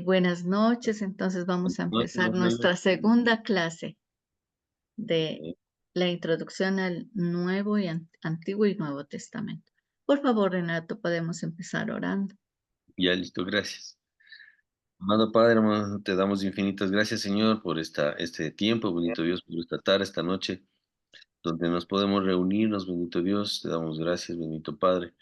Buenas noches, entonces vamos a Buenas empezar noches, nuestra segunda clase de eh, la introduccción al Nuevo y Antiguo y Nuevo Testamento. Por favor, Renato, podemos empezar orando. ya listo, gracias. Amado Padre, hermano, te damos infinitas gracias, Señor, por este tiempo, bendito Dios, por esta tarde, esta noche, donde nos podemos reunirnos, bendito Dios, te damos gracias, bendito Padre,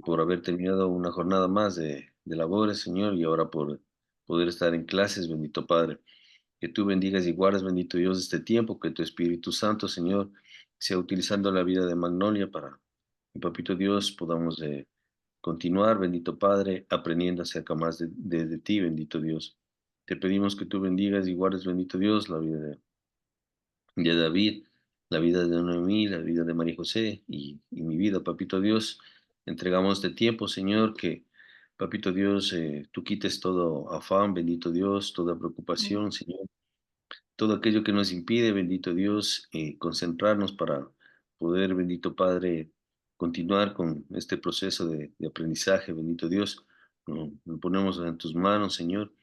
por haber terminado una jornada más de labores, Señor, y ahora por poder estar en clases, bendito Padre. Que tú bendigas y guardes, bendito Dios, este tiempo, que tu Espíritu Santo, Señor, sea utilizando la vida de Magnolia para que, Papito Dios, podamos continuar, bendito Padre, aprendiendo acerca más de ti, bendito Dios. Te pedimos que tú bendigas y guardes, bendito Dios, la vida de David, la vida de Noemí, la vida de María José y mi vida, Papito Dios. Entregamos este tiempo, Señor, que, Papito Dios, tú quites todo afán, bendito Dios, toda preocupación, Señor, todo aquello que nos impide, bendito Dios, concentrarnos para poder, bendito Padre, continuar con este proceso de aprendizaje, bendito Dios. Lo ponemos en tus manos, Señor,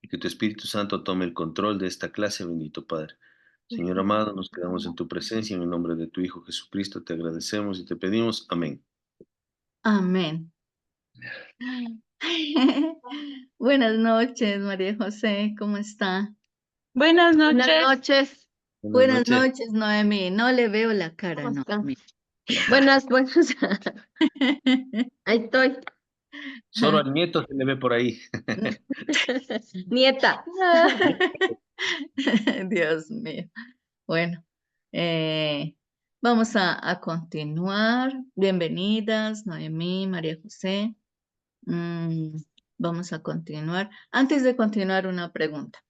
y que tu Espíritu Santo tome el control de esta clase, bendito Padre. Señor amado, nos quedamos en tu presencia, en el nombre de tu Hijo Jesucristo, te agradecemos y te pedimos, amén. Amén. Buenas noches, María José, ¿cómo está? Buenas Buenas noches. noches, Buenas Buenas noches. noches, Noemí. No le veo la cara, ¿cómo están? Noemí. Buenas, ahí estoy. Solo al nieto se le ve por ahí. Nieta. Dios mío. Bueno, eh, vamos a continuar. Bienvenidas, Noemí, María José. Mm, vamos a continuar. Antes de continuar, una pregunta.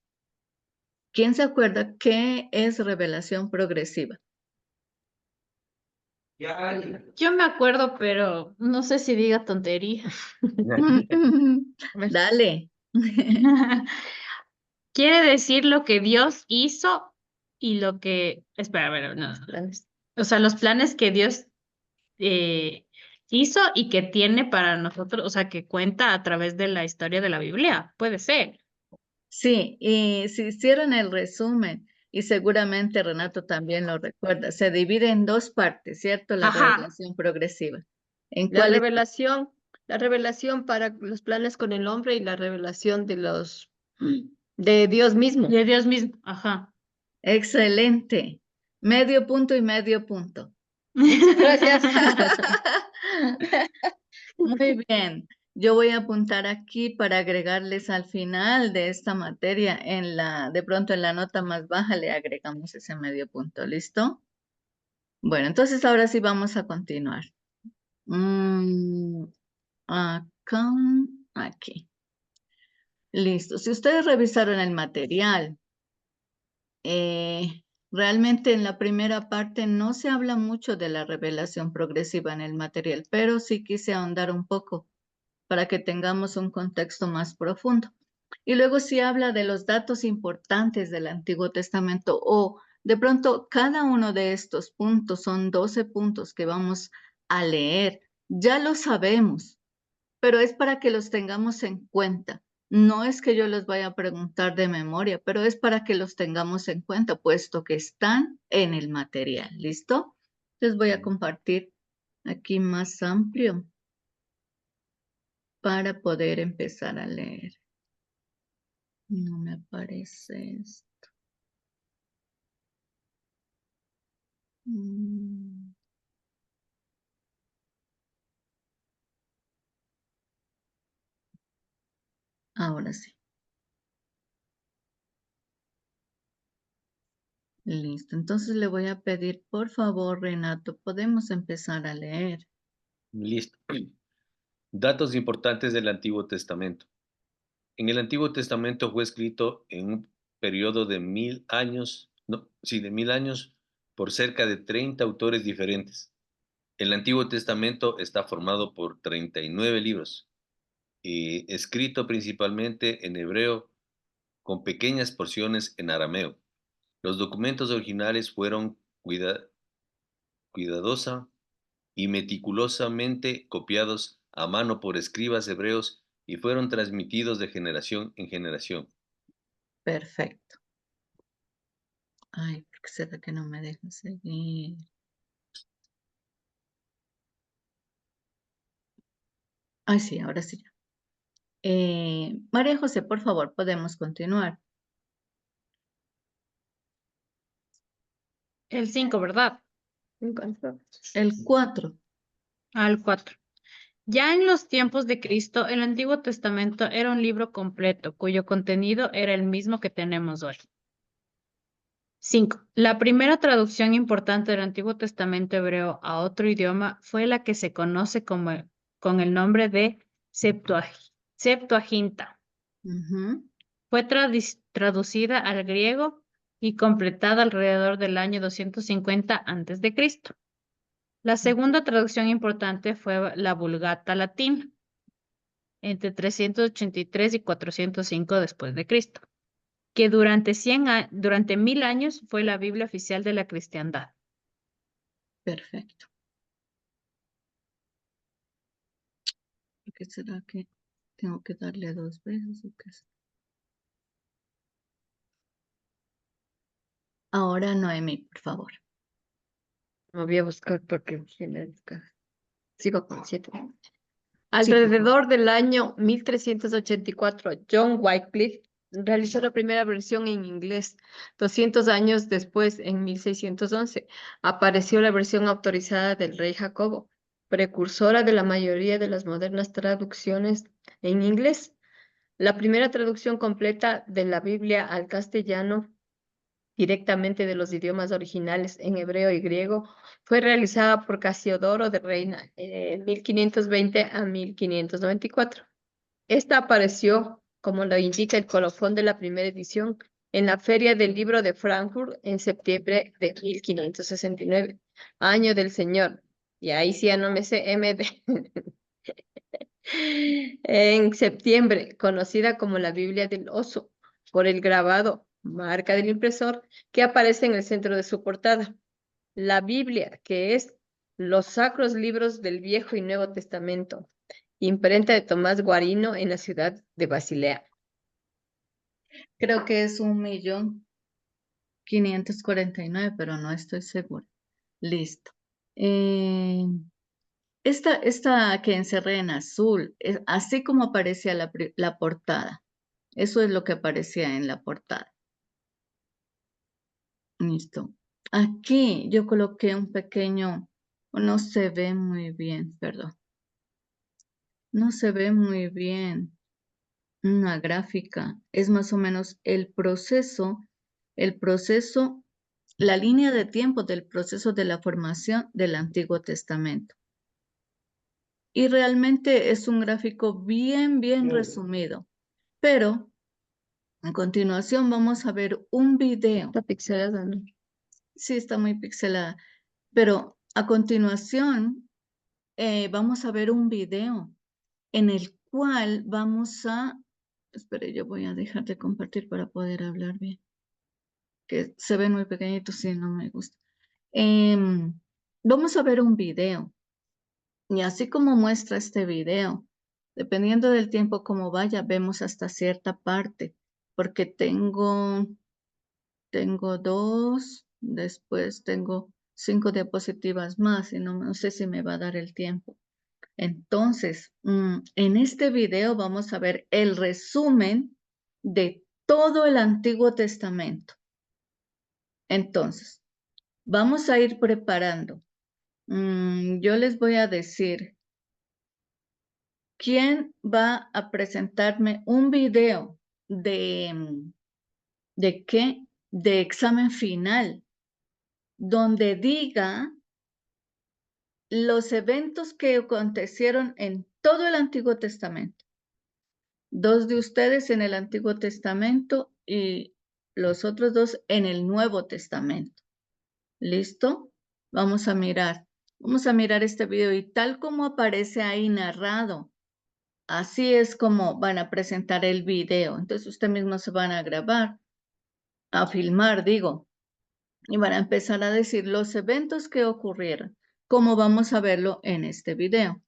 ¿Quién se acuerda qué es revelación progresiva? Yo me acuerdo, pero no sé si diga tontería. A ver, Dale. Quiere decir lo que Dios hizo y lo que... Espera, a ver, no. planes. O sea, los planes que Dios eh, hizo y que tiene para nosotros, o sea, que cuenta a través de la historia de la Biblia. Puede ser. Sí, y si hicieron el resumen, y seguramente Renato también lo recuerda, se divide en dos partes, ¿cierto? La Ajá. revelación progresiva. ¿En La cuáles? revelación, la revelación para los planes con el hombre y la revelación de Dios mismo. De Dios mismo. Ajá. Excelente. Medio punto y medio punto. Muchas gracias. Muy bien. Yo voy a apuntar aquí para agregarles al final de esta materia, de pronto en la nota más baja le agregamos ese medio punto. ¿Listo? Bueno, entonces ahora sí vamos a continuar. Mm, acá, aquí. Listo. Si ustedes revisaron el material, realmente en la primera parte no se habla mucho de la revelación progresiva en el material, pero sí quise ahondar un poco para que tengamos un contexto más profundo. Y luego sí habla de los datos importantes del Antiguo Testamento o de pronto cada uno de estos puntos, son 12 puntos que vamos a leer, ya lo sabemos, pero es para que los tengamos en cuenta. No es que yo los vaya a preguntar de memoria, pero es para que los tengamos en cuenta, puesto que están en el material. ¿Listo? Les voy a compartir aquí más amplio para poder empezar a leer. No me aparece esto. Mm, Ahora sí. Listo. Entonces le voy a pedir, por favor, Renato, podemos empezar a leer. Listo. Datos importantes del Antiguo Testamento. En el Antiguo Testamento fue escrito en un periodo de 1000 años, no, sí, de 1000 años por cerca de 30 autores diferentes. El Antiguo Testamento está formado por 39 libros, escrito principalmente en hebreo con pequeñas porciones en arameo. Los documentos originales fueron cuidadosa y meticulosamente copiados a mano por escribas hebreos y fueron transmitidos de generación en generación. Perfecto. Ay, ¿por qué será que no me deja seguir? Ay, sí, ahora sí. María José, por favor, podemos continuar. El 5, ¿verdad? En cuanto- El 4. Al 4. Ya en los tiempos de Cristo, el Antiguo Testamento era un libro completo, cuyo contenido era el mismo que tenemos hoy. 5. La primera traducción importante del Antiguo Testamento hebreo a otro idioma fue la que se conoce con el nombre de Septuaginta. Fue traducida al griego y completada alrededor del año 250 a.C. La segunda traducción importante fue la Vulgata latina, entre 383 y 405 después de Cristo, que durante 1000 años fue la Biblia oficial de la cristiandad. Perfecto. ¿Por qué será que tengo que darle 2 veces o qué es? Ahora Noemí, por favor. Me voy a buscar porque sigo con 7. Sí, por favor. Alrededor del año 1384, John Wycliffe realizó la primera versión en inglés. 200 años después, en 1611, apareció la versión autorizada del rey Jacobo, precursora de la mayoría de las modernas traducciones en inglés. La primera traducción completa de la Biblia al castellano directamente de los idiomas originales en hebreo y griego, fue realizada por Casiodoro de Reina en 1520 a 1594. Esta apareció, como lo indica el colofón de la primera edición, en la Feria del Libro de Frankfurt en septiembre de 1569, año del Señor. Y ahí sí ya no me sé MD. En septiembre, conocida como la Biblia del Oso, por el grabado, marca del impresor, que aparece en el centro de su portada. La Biblia, que es los sacros libros del Viejo y Nuevo Testamento, imprenta de Tomás Guarino en la ciudad de Basilea. Creo que es 1.549.000, pero no estoy segura. Listo. Esta que encerré en azul, así como aparecía la portada. Eso es lo que aparecía en la portada. Listo. Aquí yo coloqué un pequeño, no se ve muy bien, perdón. No se ve muy bien una gráfica. Es más o menos el proceso, la línea de tiempo del proceso de la formación del Antiguo Testamento. Y realmente es un gráfico bien resumido. Pero a continuación vamos a ver un video. Está pixelada, ¿no? Sí, está muy pixelada. Pero a continuación vamos a ver un video en el cual vamos a... Espere, yo voy a dejar de compartir para poder hablar bien. Que se ven muy pequeñitos, sí, no me gusta. Vamos a ver un video. Y así como muestra este video, dependiendo del tiempo como vaya, vemos hasta cierta parte. Porque tengo 2, después tengo 5 diapositivas más y no sé si me va a dar el tiempo. Entonces, en este video vamos a ver el resumen de todo el Antiguo Testamento. Entonces, vamos a ir preparando. Yo les voy a decir quién va a presentarme un video ¿de qué? De examen final, donde diga los eventos que acontecieron en todo el Antiguo Testamento. 2 de ustedes en el Antiguo Testamento y los otros 2 en el Nuevo Testamento. ¿Listo? Vamos a mirar este video y tal como aparece ahí narrado, así es como van a presentar el video. Entonces ustedes mismos se van a grabar, a filmar, digo, y van a empezar a decir los eventos que ocurrieron, como vamos a verlo en este video.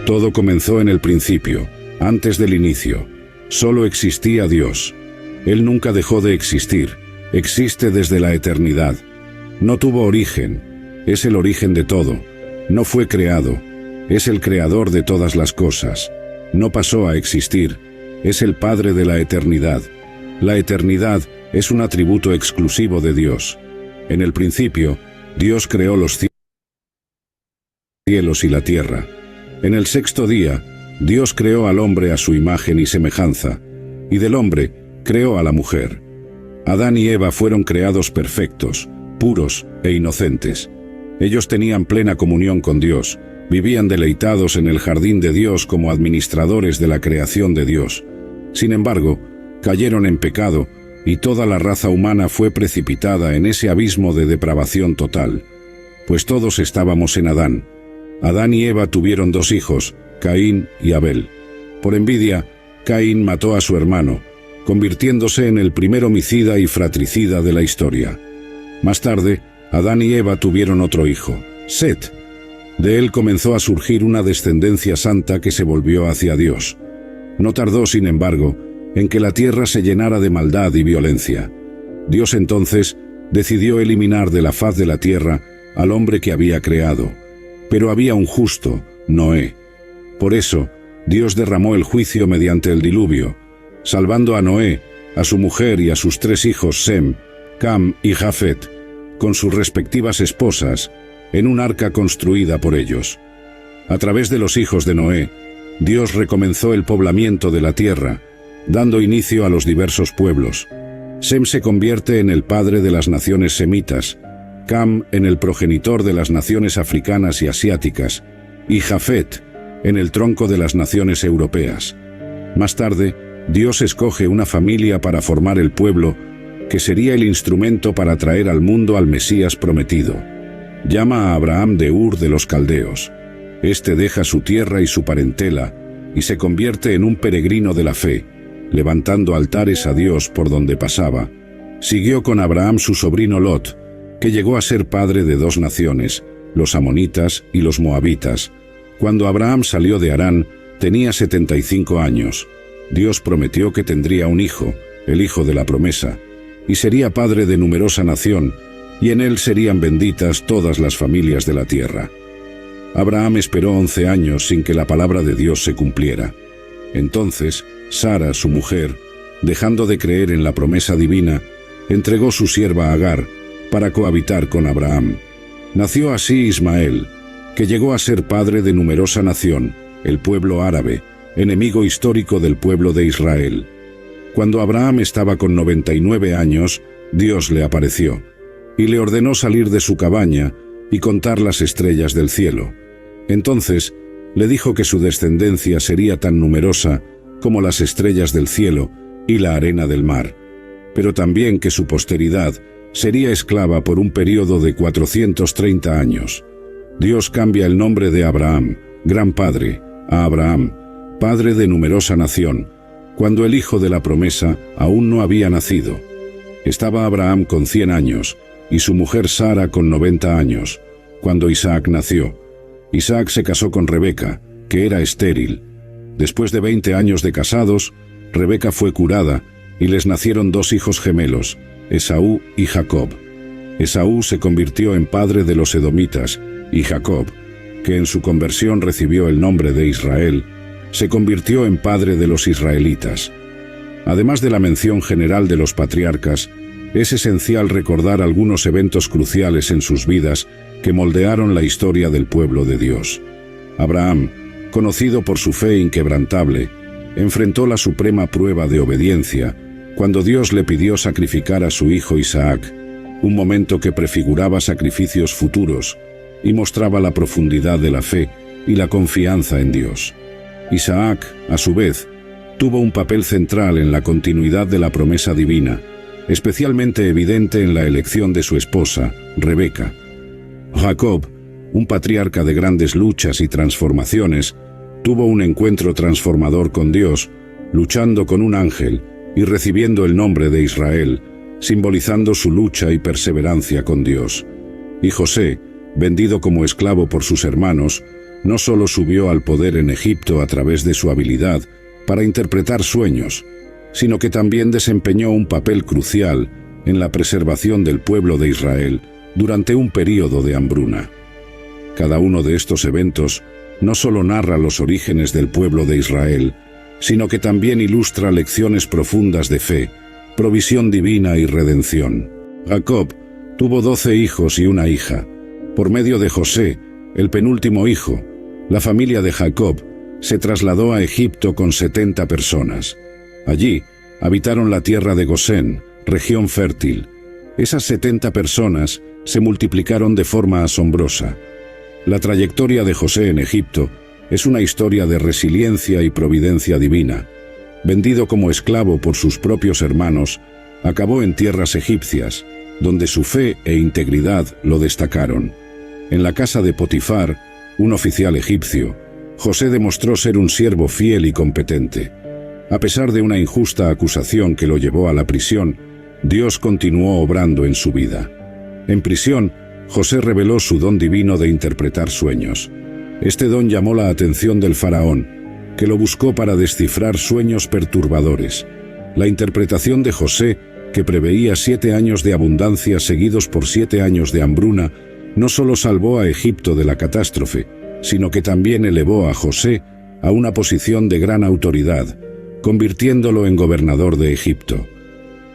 Todo comenzó en el principio, antes del inicio. Solo existía Dios. Él nunca dejó de existir. Existe desde la eternidad. No tuvo origen. Es el origen de todo. No fue creado. Es el creador de todas las cosas. No pasó a existir. Es el Padre de la eternidad. La eternidad es un atributo exclusivo de Dios. En el principio, Dios creó los cielos y la tierra. En el sexto día, Dios creó al hombre a su imagen y semejanza, y del hombre creó a la mujer. Adán y Eva fueron creados perfectos, puros e inocentes. Ellos tenían plena comunión con Dios, vivían deleitados en el jardín de Dios como administradores de la creación de Dios. Sin embargo, cayeron en pecado y toda la raza humana fue precipitada en ese abismo de depravación total, pues todos estábamos en Adán. Adán y Eva tuvieron 2 hijos, Caín y Abel. Por envidia, Caín mató a su hermano, convirtiéndose en el primer homicida y fratricida de la historia. Más tarde, Adán y Eva tuvieron otro hijo, Set. De él comenzó a surgir una descendencia santa que se volvió hacia Dios. No tardó, sin embargo, en que la tierra se llenara de maldad y violencia. Dios entonces decidió eliminar de la faz de la tierra al hombre que había creado. Pero había un justo, Noé. Por eso, Dios derramó el juicio mediante el diluvio, salvando a Noé, a su mujer y a sus 3 hijos Sem, Cam y Jafet, con sus respectivas esposas, en un arca construida por ellos. A través de los hijos de Noé, Dios recomenzó el poblamiento de la tierra, dando inicio a los diversos pueblos. Sem se convierte en el padre de las naciones semitas, Cam en el progenitor de las naciones africanas y asiáticas, y Jafet en el tronco de las naciones europeas. Más tarde, Dios escoge una familia para formar el pueblo que sería el instrumento para traer al mundo al Mesías prometido. Llama a Abraham de Ur de los Caldeos. Este deja su tierra y su parentela y se convierte en un peregrino de la fe, levantando altares a Dios por donde pasaba. Siguió con Abraham su sobrino Lot, que llegó a ser padre de 2 naciones, los amonitas y los moabitas. Cuando Abraham salió de Harán, tenía 75 años. Dios prometió que tendría un hijo, el hijo de la promesa, y sería padre de numerosa nación, y en él serían benditas todas las familias de la tierra. Abraham esperó 11 años sin que la palabra de Dios se cumpliera. Entonces, Sara, su mujer, dejando de creer en la promesa divina, entregó su sierva Agar para cohabitar con Abraham. Nació así Ismael, que llegó a ser padre de numerosa nación, el pueblo árabe, enemigo histórico del pueblo de Israel. Cuando Abraham estaba con 99 años, Dios le apareció y le ordenó salir de su cabaña y contar las estrellas del cielo. Entonces le dijo que su descendencia sería tan numerosa como las estrellas del cielo y la arena del mar, pero también que su posteridad sería esclava por un período de 430 años. Dios cambia el nombre de Abraham, gran padre, a Abraham, padre de numerosa nación, cuando el hijo de la promesa aún no había nacido. Estaba Abraham con 100 años y su mujer Sara con 90 años, cuando Isaac nació. Isaac se casó con Rebeca, que era estéril. Después de 20 años de casados, Rebeca fue curada y les nacieron 2 hijos gemelos, Esaú y Jacob. Esaú se convirtió en padre de los edomitas, y Jacob, que en su conversión recibió el nombre de Israel, se convirtió en padre de los israelitas. Además de la mención general de los patriarcas, es esencial recordar algunos eventos cruciales en sus vidas que moldearon la historia del pueblo de Dios. Abraham, conocido por su fe inquebrantable, enfrentó la suprema prueba de obediencia cuando Dios le pidió sacrificar a su hijo Isaac, un momento que prefiguraba sacrificios futuros y mostraba la profundidad de la fe y la confianza en Dios. Isaac, a su vez, tuvo un papel central en la continuidad de la promesa divina, especialmente evidente en la elección de su esposa, Rebeca. Jacob, un patriarca de grandes luchas y transformaciones, tuvo un encuentro transformador con Dios, luchando con un ángel y recibiendo el nombre de Israel, simbolizando su lucha y perseverancia con Dios. Y José, vendido como esclavo por sus hermanos, no solo subió al poder en Egipto a través de su habilidad para interpretar sueños, sino que también desempeñó un papel crucial en la preservación del pueblo de Israel durante un período de hambruna. Cada uno de estos eventos no solo narra los orígenes del pueblo de Israel, sino que también ilustra lecciones profundas de fe, provisión divina y redención. Jacob tuvo 12 hijos y una hija. Por medio de José, el penúltimo hijo, la familia de Jacob se trasladó a Egipto con 70 personas. Allí habitaron la tierra de Gosén, región fértil. Esas 70 personas se multiplicaron de forma asombrosa. La trayectoria de José en Egipto es una historia de resiliencia y providencia divina. Vendido como esclavo por sus propios hermanos, acabó en tierras egipcias, donde su fe e integridad lo destacaron. En la casa de Potifar, un oficial egipcio, José demostró ser un siervo fiel y competente. A pesar de una injusta acusación que lo llevó a la prisión, Dios continuó obrando en su vida. En prisión, José reveló su don divino de interpretar sueños. Este don llamó la atención del faraón, que lo buscó para descifrar sueños perturbadores. La interpretación de José, que preveía 7 años de abundancia seguidos por 7 años de hambruna, no solo salvó a Egipto de la catástrofe, sino que también elevó a José a una posición de gran autoridad, convirtiéndolo en gobernador de Egipto.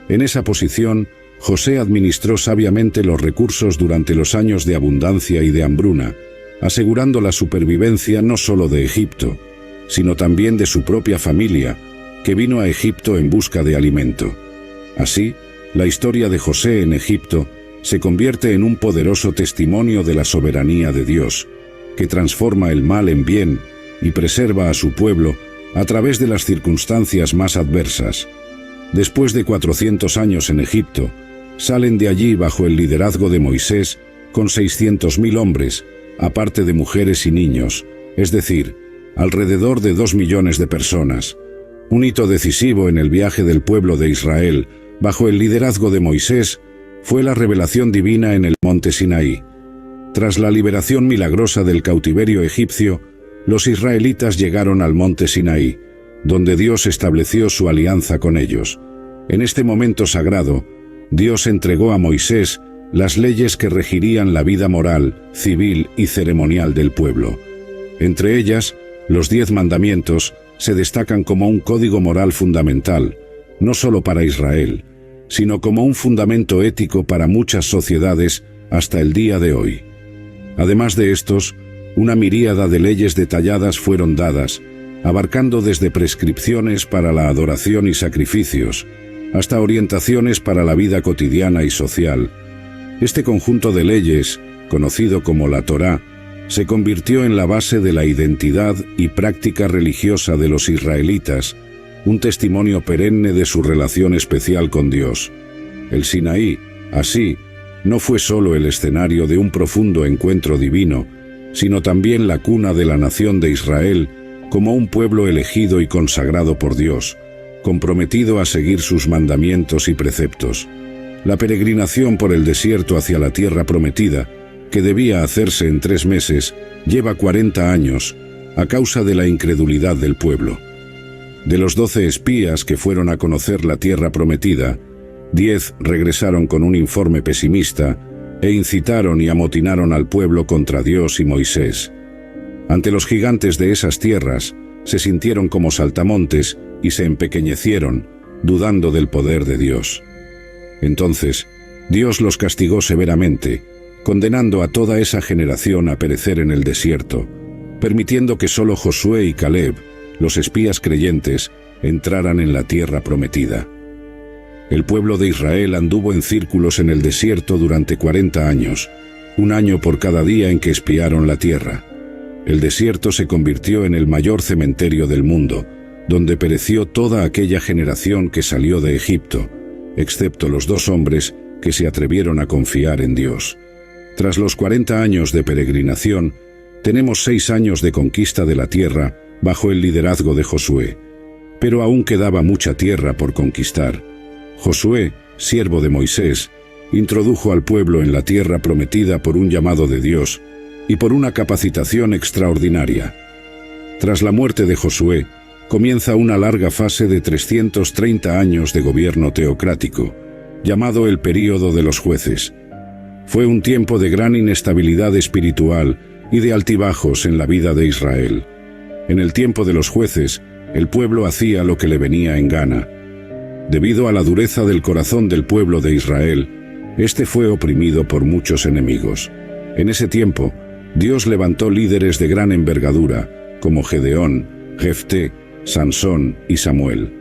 En esa posición, José administró sabiamente los recursos durante los años de abundancia y de hambruna, asegurando la supervivencia no solo de Egipto, sino también de su propia familia, que vino a Egipto en busca de alimento. Así, la historia de José en Egipto se convierte en un poderoso testimonio de la soberanía de Dios, que transforma el mal en bien y preserva a su pueblo a través de las circunstancias más adversas. Después de 400 años en Egipto, salen de allí bajo el liderazgo de Moisés con 600.000 hombres, aparte de mujeres y niños, es decir, alrededor de 2 millones de personas. Un hito decisivo en el viaje del pueblo de Israel, bajo el liderazgo de Moisés, fue la revelación divina en el monte Sinaí. Tras la liberación milagrosa del cautiverio egipcio, los israelitas llegaron al monte Sinaí, donde Dios estableció su alianza con ellos. En este momento sagrado, Dios entregó a Moisés las leyes que regirían la vida moral, civil y ceremonial del pueblo. Entre ellas, los 10 mandamientos se destacan como un código moral fundamental, no solo para Israel, sino como un fundamento ético para muchas sociedades hasta el día de hoy. Además de estos, una miríada de leyes detalladas fueron dadas, abarcando desde prescripciones para la adoración y sacrificios, hasta orientaciones para la vida cotidiana y social. Este conjunto de leyes, conocido como la Torá, se convirtió en la base de la identidad y práctica religiosa de los israelitas, un testimonio perenne de su relación especial con Dios. El Sinaí, así, no fue solo el escenario de un profundo encuentro divino, sino también la cuna de la nación de Israel como un pueblo elegido y consagrado por Dios, comprometido a seguir sus mandamientos y preceptos. La peregrinación por el desierto hacia la tierra prometida, que debía hacerse en 3 meses, lleva 40 años, a causa de la incredulidad del pueblo. De los 12 espías que fueron a conocer la tierra prometida, 10 regresaron con un informe pesimista e incitaron y amotinaron al pueblo contra Dios y Moisés. Ante los gigantes de esas tierras, se sintieron como saltamontes y se empequeñecieron, dudando del poder de Dios. Entonces, Dios los castigó severamente, condenando a toda esa generación a perecer en el desierto, permitiendo que solo Josué y Caleb, los espías creyentes, entraran en la tierra prometida. El pueblo de Israel anduvo en círculos en el desierto durante 40 años, 1 año por cada día en que espiaron la tierra. El desierto se convirtió en el mayor cementerio del mundo, donde pereció toda aquella generación que salió de Egipto, excepto los 2 hombres que se atrevieron a confiar en Dios. Tras los 40 años de peregrinación, tenemos 6 años de conquista de la tierra bajo el liderazgo de Josué. Pero aún quedaba mucha tierra por conquistar. Josué, siervo de Moisés, introdujo al pueblo en la tierra prometida por un llamado de Dios, y por una capacitación extraordinaria. Tras la muerte de Josué, comienza una larga fase de 330 años de gobierno teocrático, llamado el período de los jueces. Fue un tiempo de gran inestabilidad espiritual y de altibajos en la vida de Israel. En el tiempo de los jueces, el pueblo hacía lo que le venía en gana. Debido a la dureza del corazón del pueblo de Israel, este fue oprimido por muchos enemigos. En ese tiempo, Dios levantó líderes de gran envergadura, como Gedeón, Jefté, Sansón y Samuel.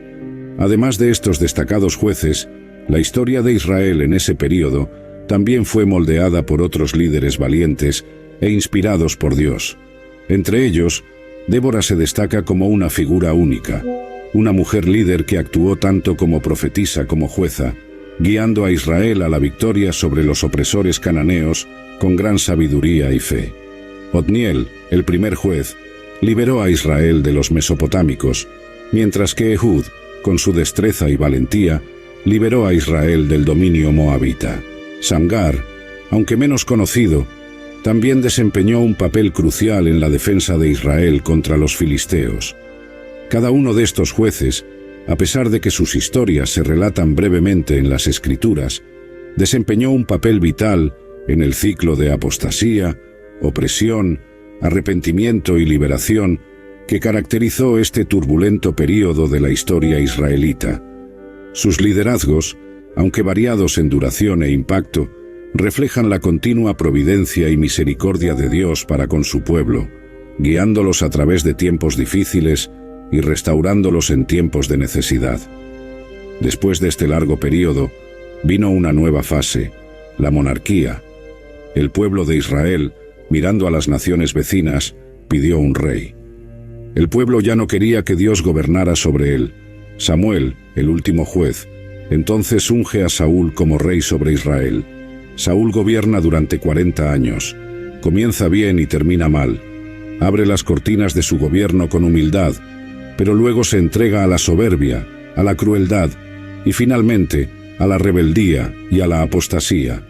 Además de estos destacados jueces, la historia de Israel en ese período también fue moldeada por otros líderes valientes e inspirados por Dios. Entre ellos, Débora se destaca como una figura única, una mujer líder que actuó tanto como profetisa como jueza, guiando a Israel a la victoria sobre los opresores cananeos con gran sabiduría y fe. Otniel, el primer juez, liberó a Israel de los mesopotámicos, mientras que Ehud, con su destreza y valentía, liberó a Israel del dominio moabita. Samgar, aunque menos conocido, también desempeñó un papel crucial en la defensa de Israel contra los filisteos. Cada uno de estos jueces, a pesar de que sus historias se relatan brevemente en las Escrituras, desempeñó un papel vital en el ciclo de apostasía, opresión, arrepentimiento y liberación que caracterizó este turbulento período de la historia israelita. Sus liderazgos, aunque variados en duración e impacto, reflejan la continua providencia y misericordia de Dios para con su pueblo, guiándolos a través de tiempos difíciles y restaurándolos en tiempos de necesidad. Después de este largo período, vino una nueva fase, la monarquía. El pueblo de Israel, mirando a las naciones vecinas, pidió un rey. El pueblo ya no quería que Dios gobernara sobre él. Samuel, el último juez, entonces unge a Saúl como rey sobre Israel. Saúl gobierna durante 40 años. Comienza bien y termina mal. Abre las cortinas de su gobierno con humildad, pero luego se entrega a la soberbia, a la crueldad y finalmente a la rebeldía y a la apostasía.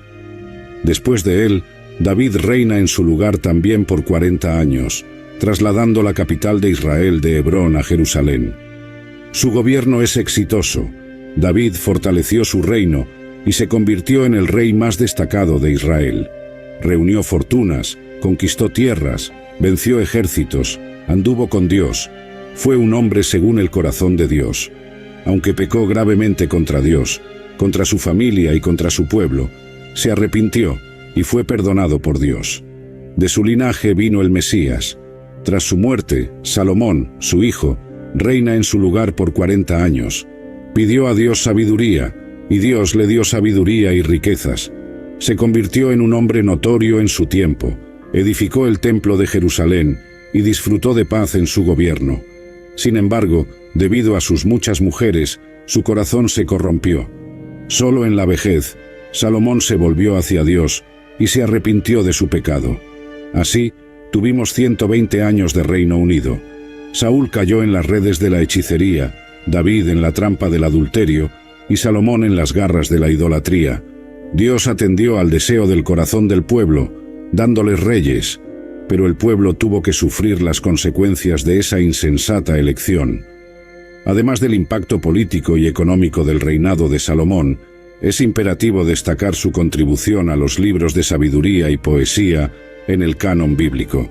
Después de él, David reina en su lugar también por 40 años, trasladando la capital de Israel de Hebrón a Jerusalén. Su gobierno es exitoso. David fortaleció su reino y se convirtió en el rey más destacado de Israel. Reunió fortunas, conquistó tierras, venció ejércitos, anduvo con Dios. Fue un hombre según el corazón de Dios. Aunque pecó gravemente contra Dios, contra su familia y contra su pueblo, se arrepintió y fue perdonado por Dios. De su linaje vino el Mesías. Tras su muerte, Salomón, su hijo, reina en su lugar por 40 años. Pidió a Dios sabiduría, y Dios le dio sabiduría y riquezas. Se convirtió en un hombre notorio en su tiempo, edificó el templo de Jerusalén y disfrutó de paz en su gobierno. Sin embargo, debido a sus muchas mujeres, su corazón se corrompió. Solo en la vejez, Salomón se volvió hacia Dios y se arrepintió de su pecado. Así, tuvimos 120 años de Reino Unido. Saúl cayó en las redes de la hechicería, David en la trampa del adulterio y Salomón en las garras de la idolatría. Dios atendió al deseo del corazón del pueblo, dándoles reyes, pero el pueblo tuvo que sufrir las consecuencias de esa insensata elección. Además del impacto político y económico del reinado de Salomón, es imperativo destacar su contribución a los libros de sabiduría y poesía en el canon bíblico.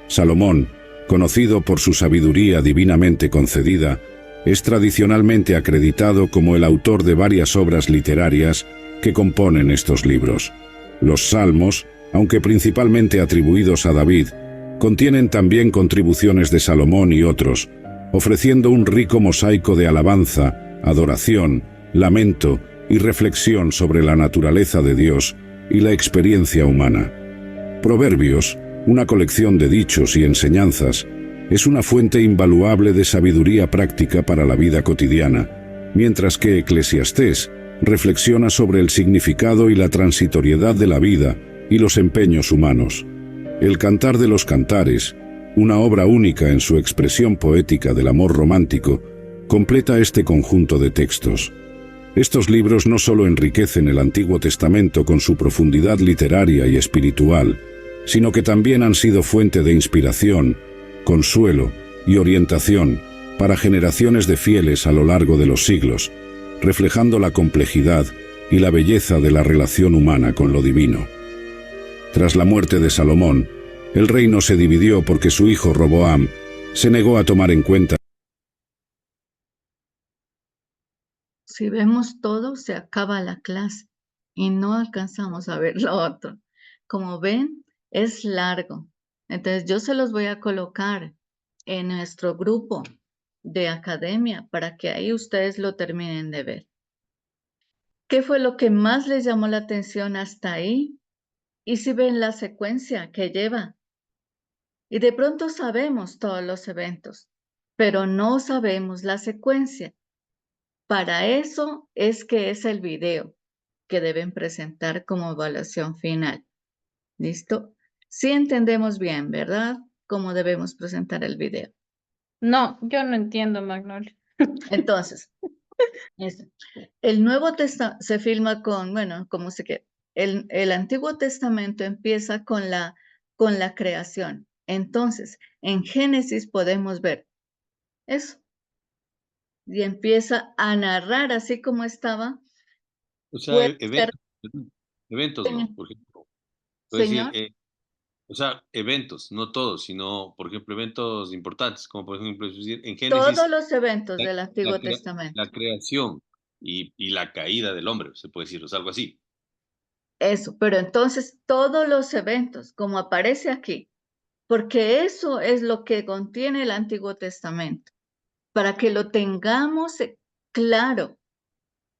Salomón, conocido por su sabiduría divinamente concedida, es tradicionalmente acreditado como el autor de varias obras literarias que componen estos libros. Los Salmos, aunque principalmente atribuidos a David, contienen también contribuciones de Salomón y otros, ofreciendo un rico mosaico de alabanza, adoración, lamento y reflexión sobre la naturaleza de Dios y la experiencia humana. Proverbios, una colección de dichos y enseñanzas, es una fuente invaluable de sabiduría práctica para la vida cotidiana, mientras que Eclesiastés reflexiona sobre el significado y la transitoriedad de la vida y los empeños humanos. El Cantar de los Cantares, una obra única en su expresión poética del amor romántico, completa este conjunto de textos. Estos libros no solo enriquecen el Antiguo Testamento con su profundidad literaria y espiritual, sino que también han sido fuente de inspiración, consuelo y orientación para generaciones de fieles a lo largo de los siglos, reflejando la complejidad y la belleza de la relación humana con lo divino. Tras la muerte de Salomón, el reino se dividió porque su hijo Roboam se negó a tomar en cuenta. Si vemos todo, se acaba la clase y no alcanzamos a ver lo otro. Como ven, es largo. Entonces, yo se los voy a colocar en nuestro grupo de academia para que ahí ustedes lo terminen de ver. ¿Qué fue lo que más les llamó la atención hasta ahí? Y si ven la secuencia que lleva. Y de pronto sabemos todos los eventos, pero no sabemos la secuencia. Para eso es que es el video que deben presentar como evaluación final. ¿Listo? Sí entendemos bien, ¿verdad? Cómo debemos presentar el video. No, yo no entiendo, Magnolia. Entonces, el Nuevo Testamento se filma con, bueno, ¿cómo se queda? El Antiguo Testamento empieza con la creación. Entonces, en Génesis podemos ver eso. Y empieza a narrar así como estaba. O sea, Puede ser, eventos, ¿no? Por ejemplo. Es decir, señor, o sea, eventos, no todos, sino, por ejemplo, eventos importantes, como por ejemplo, es decir, en todos Génesis, los eventos la, del la Antiguo crea- Testamento. la creación y la caída del hombre, se puede decir, o sea, algo así. Eso, pero entonces todos los eventos, como aparece aquí, porque eso es lo que contiene el Antiguo Testamento, para que lo tengamos claro,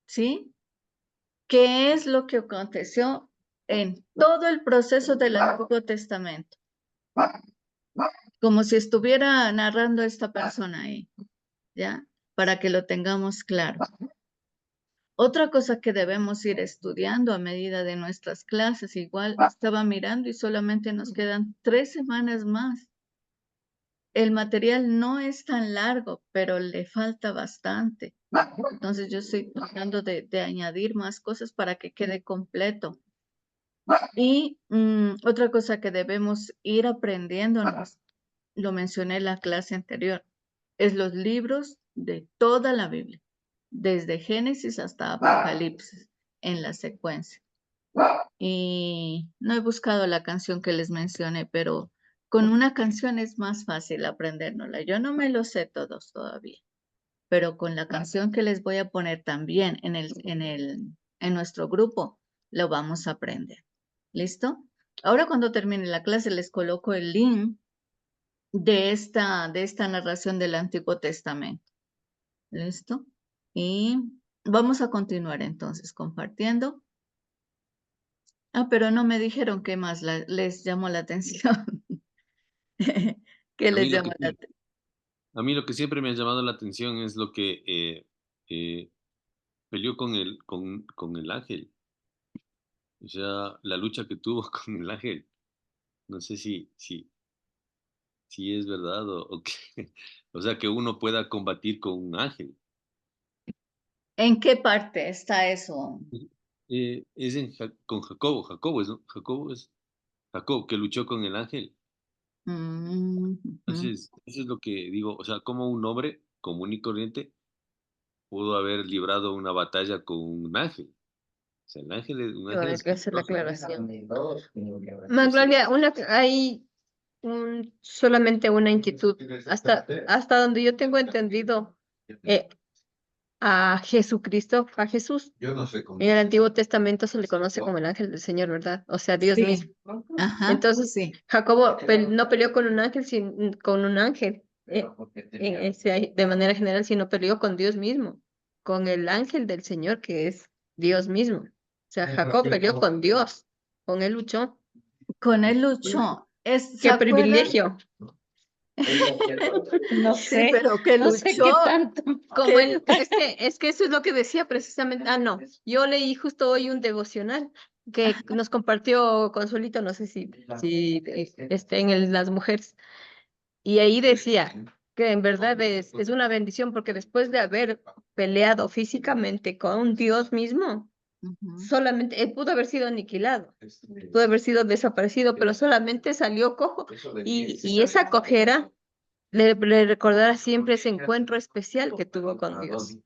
¿sí? ¿Qué es lo que aconteció en todo el proceso del Antiguo Testamento? Como si estuviera narrando esta persona ahí, ¿ya? Para que lo tengamos claro. Otra cosa que debemos ir estudiando a medida de nuestras clases, igual estaba mirando y solamente nos quedan 3 semanas más. El material no es tan largo, pero le falta bastante. Entonces yo estoy tratando de añadir más cosas para que quede completo. Y otra cosa que debemos ir aprendiéndonos, lo mencioné en la clase anterior, es los libros de toda la Biblia, desde Génesis hasta Apocalipsis, en la secuencia. Y no he buscado la canción que les mencioné, pero con una canción es más fácil aprendérnosla. Yo no me lo sé todos todavía, pero con la canción que les voy a poner también en nuestro grupo, lo vamos a aprender. ¿Listo? Ahora cuando termine la clase les coloco el link de esta narración del Antiguo Testamento. ¿Listo? Y vamos a continuar entonces compartiendo. Pero no me dijeron qué más les llamó la atención. ¿Qué A mí les lo llamó que, la atención? a mí lo que siempre me ha llamado la atención es lo que peleó con el ángel. O sea, la lucha que tuvo con el ángel. No sé si es verdad o qué. O sea, que uno pueda combatir con un ángel. ¿En qué parte está eso? Es con Jacobo. Jacobo es, ¿no? Jacobo es Jacob, que luchó con el ángel. Ujú. Entonces, eso es lo que digo. O sea, como un hombre común y corriente pudo haber librado una batalla con un ángel. O sea, un ángel Hay es que hacer la poderoso. aclaración. Entonces, Magnolia, hay solamente una inquietud. Hasta donde yo tengo entendido, a Jesucristo, a Jesús, en el Antiguo Testamento se le conoce como el ángel del Señor, ¿verdad? O sea, Dios Sí. mismo. Ajá, Entonces, sí. Jacobo no peleó con un ángel, con un ángel de manera general, sino peleó con Dios mismo, con el ángel del Señor, que es Dios mismo. O sea, Jacob peleó con Dios, con él luchó. Con él luchó. ¿Se ¡Qué acuerdan? privilegio! No Sí, sé, pero que no sé luchó. qué tanto. Como es que eso es lo que decía precisamente. Ah, no, yo leí justo hoy un devocional que nos compartió Consuelito, no sé si en las mujeres. Y ahí decía que en verdad es una bendición porque después de haber peleado físicamente con Dios mismo, Solamente, él pudo haber sido aniquilado, pudo haber sido desaparecido, pero solamente salió cojo. Y esa cojera le recordará siempre ese encuentro especial que tuvo con Dios.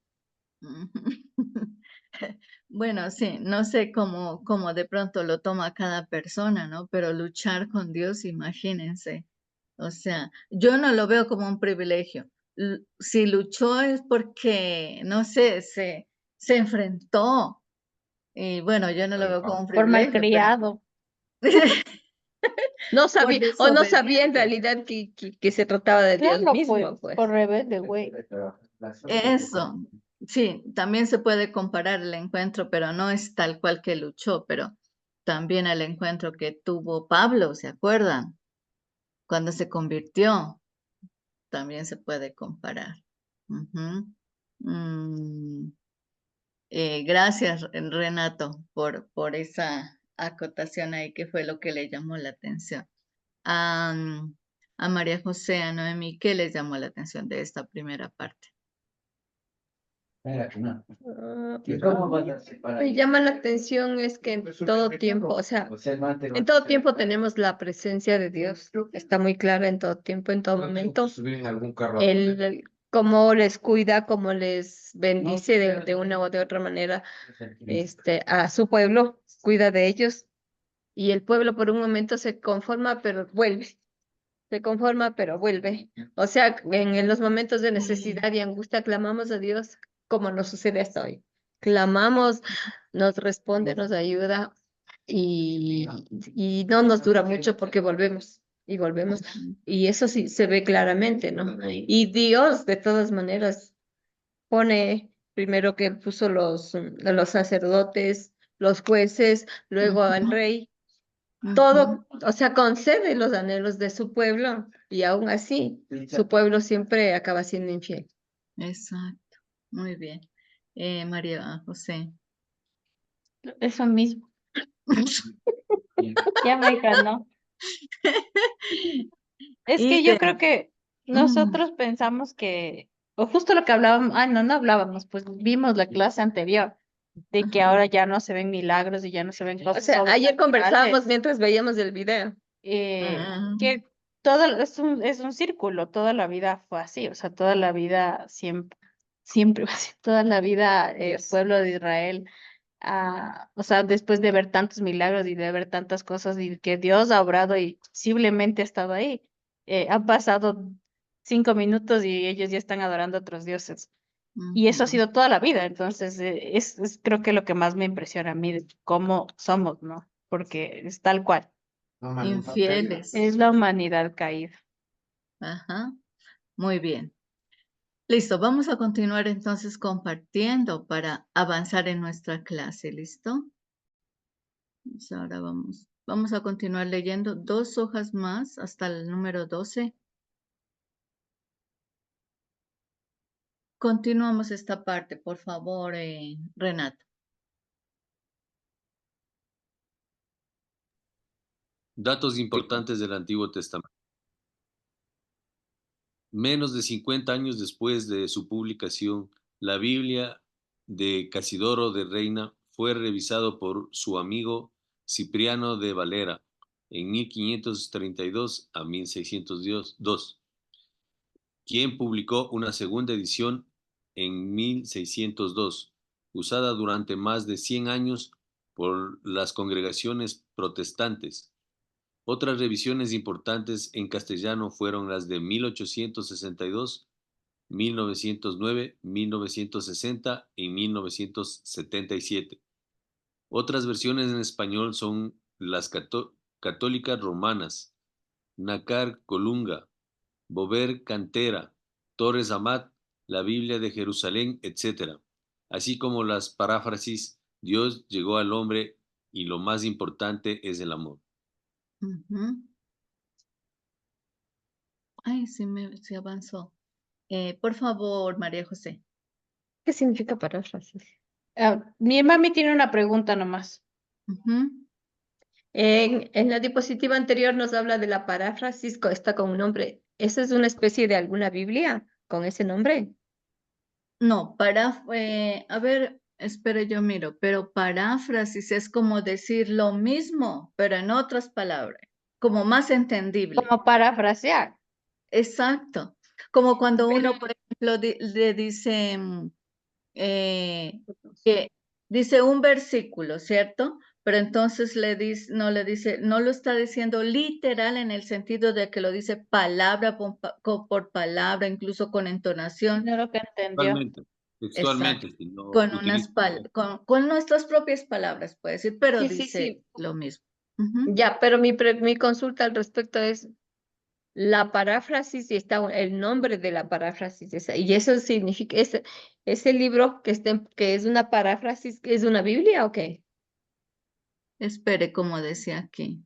Bueno, sí, no sé cómo de pronto lo toma cada persona, ¿no? Pero luchar con Dios, imagínense. O sea, yo no lo veo como un privilegio. Si luchó es porque, no sé, se enfrentó. Y bueno, yo no lo veo como un Por privilegio, pero malcriado. No por sabía, o no sabía en desobediente. realidad que se trataba de Dios Claro, mismo, pues, por pues. rebelde, güey. Eso, sí, también se puede comparar el encuentro, pero no es tal cual que luchó, pero también el encuentro que tuvo Pablo, ¿se acuerdan? Cuando se convirtió, también se puede comparar. Ujú. Mm, gracias, Renato, por esa acotación ahí, que fue lo que le llamó la atención. A María José, a Noemí, ¿qué les llamó la atención de esta primera parte? Me llama la atención es que en todo tiempo, o sea, en todo tiempo tenemos la presencia de Dios. Está muy clara en todo tiempo, en todo momento. Él cómo les cuida, cómo les bendice de una u de otra manera, a su pueblo, cuida de ellos. Y el pueblo por un momento se conforma, pero vuelve. Se conforma, pero vuelve. O sea, en los momentos de necesidad y angustia clamamos a Dios, como nos sucede hasta hoy. Clamamos, nos responde, nos ayuda y no nos dura mucho porque volvemos y volvemos. Y eso sí se ve claramente, ¿no? Y Dios, de todas maneras, pone primero que puso los sacerdotes, los jueces, luego al Ujú, rey ujú. todo, o sea, concede los anhelos de su pueblo y aún así su pueblo siempre acaba siendo infiel. Exacto, muy bien. María José. Eso mismo. Ya me ganó. Es que yo creo Idem. que Mm, nosotros pensamos que, o justo lo que hablábamos, no hablábamos, pues vimos la clase anterior, de que ajá, ahora ya no se ven milagros y ya no se ven O cosas sea, ayer conversábamos sobrenaturales, mientras veíamos el video. ah, que todo es un círculo, toda la vida fue así, o sea, toda la vida siempre fue así, toda la vida el pueblo de Israel, o sea, después de ver tantos milagros y de ver tantas cosas y que Dios ha obrado y posiblemente ha estado ahí, han pasado 5 minutos y ellos ya están adorando a otros dioses. Y eso ha ujú. sido toda la vida, entonces creo que lo que más me impresiona a mí de cómo somos, ¿no? Porque es tal cual, Infieles. es la humanidad caída. Ajá, muy bien. Listo, vamos a continuar entonces compartiendo para avanzar en nuestra clase, ¿listo? Pues ahora vamos a continuar leyendo 2 hojas más hasta el número 12. Continuamos esta parte, por favor, Renato. Datos importantes del Antiguo Testamento. Menos de 50 años después de su publicación, la Biblia de Casidoro de Reina fue revisado por su amigo Cipriano de Valera en 1532 a 1602, quien publicó una segunda edición en 1602, usada durante más de 100 años por las congregaciones protestantes. Otras revisiones importantes en castellano fueron las de 1862, 1909, 1960 y 1977. Otras versiones en español son las católicas romanas, Nácar Colunga, Bover Cantera, Torres Amat, la Biblia de Jerusalén, etc., así como las paráfrasis Dios llegó al hombre y lo más importante es el amor. Ujú. Ay, sí avanzó. Por favor, María José. ¿Qué significa paráfrasis? Mi mami tiene una pregunta nomás. Ujú. En la diapositiva anterior nos habla de la paráfrasis, está con un nombre. ¿Esa es una especie de alguna Biblia con ese nombre? No, a ver, Espere, yo miro, pero paráfrasis es como decir lo mismo, pero en otras palabras, como más entendible. Como parafrasear. Exacto. Como cuando Pero- uno, por ejemplo, le dice que dice un versículo, ¿cierto? Pero entonces no lo está diciendo literal en el sentido de que lo dice palabra por palabra, incluso con entonación. No lo que entendió. Textualmente, Exacto. si no Con utiliza. con nuestras propias palabras, puede decir, pero Sí, dice lo mismo. Ujú. Ya, pero mi consulta al respecto es la paráfrasis y está el nombre de la paráfrasis. Y eso significa, ese libro que es una paráfrasis, ¿es una Biblia o qué? Espere, como decía aquí.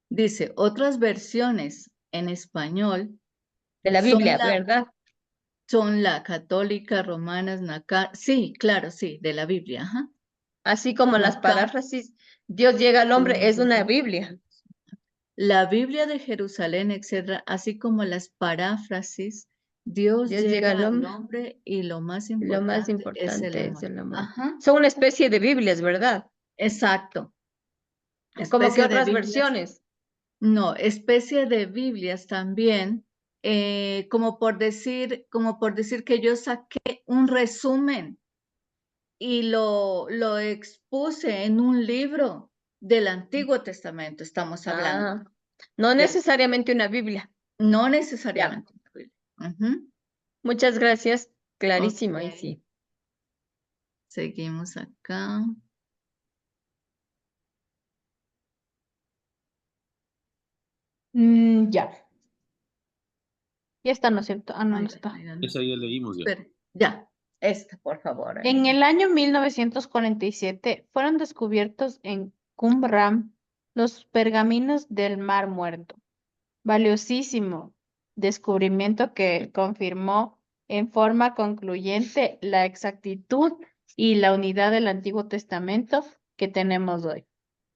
Dice, otras versiones en español De la Biblia, ¿verdad? son la católica, romanas, sí, claro, sí, de la Biblia, ajá. Así como las Nacá, paráfrasis, Dios llega al hombre, es una Biblia. la Biblia de Jerusalén, etcétera, así como las paráfrasis, Dios Dios llega llega al al hombre, hombre y lo más lo más importante es el importante es amor. el amor. Ajá, Son una especie de Biblias, ¿verdad? exacto. Como que Especie de otras Biblias. versiones. No, especie de Biblias también, como por decir que yo saqué un resumen y lo expuse en un libro del Antiguo Testamento, estamos hablando. Ah, no Ya, necesariamente una Biblia. no Ya, necesariamente una Biblia. Ujú. muchas gracias. Clarísimo, ahí Ok, sí. seguimos acá. Ya. Ya está, ¿no es cierto? Ah, no, no Ay, está. ay, no. Esa ya leímos ya. Espere, ya, esta, por favor. En el año 1947 fueron descubiertos en Qumran los pergaminos del Mar Muerto. Valiosísimo descubrimiento que confirmó en forma concluyente la exactitud y la unidad del Antiguo Testamento que tenemos hoy.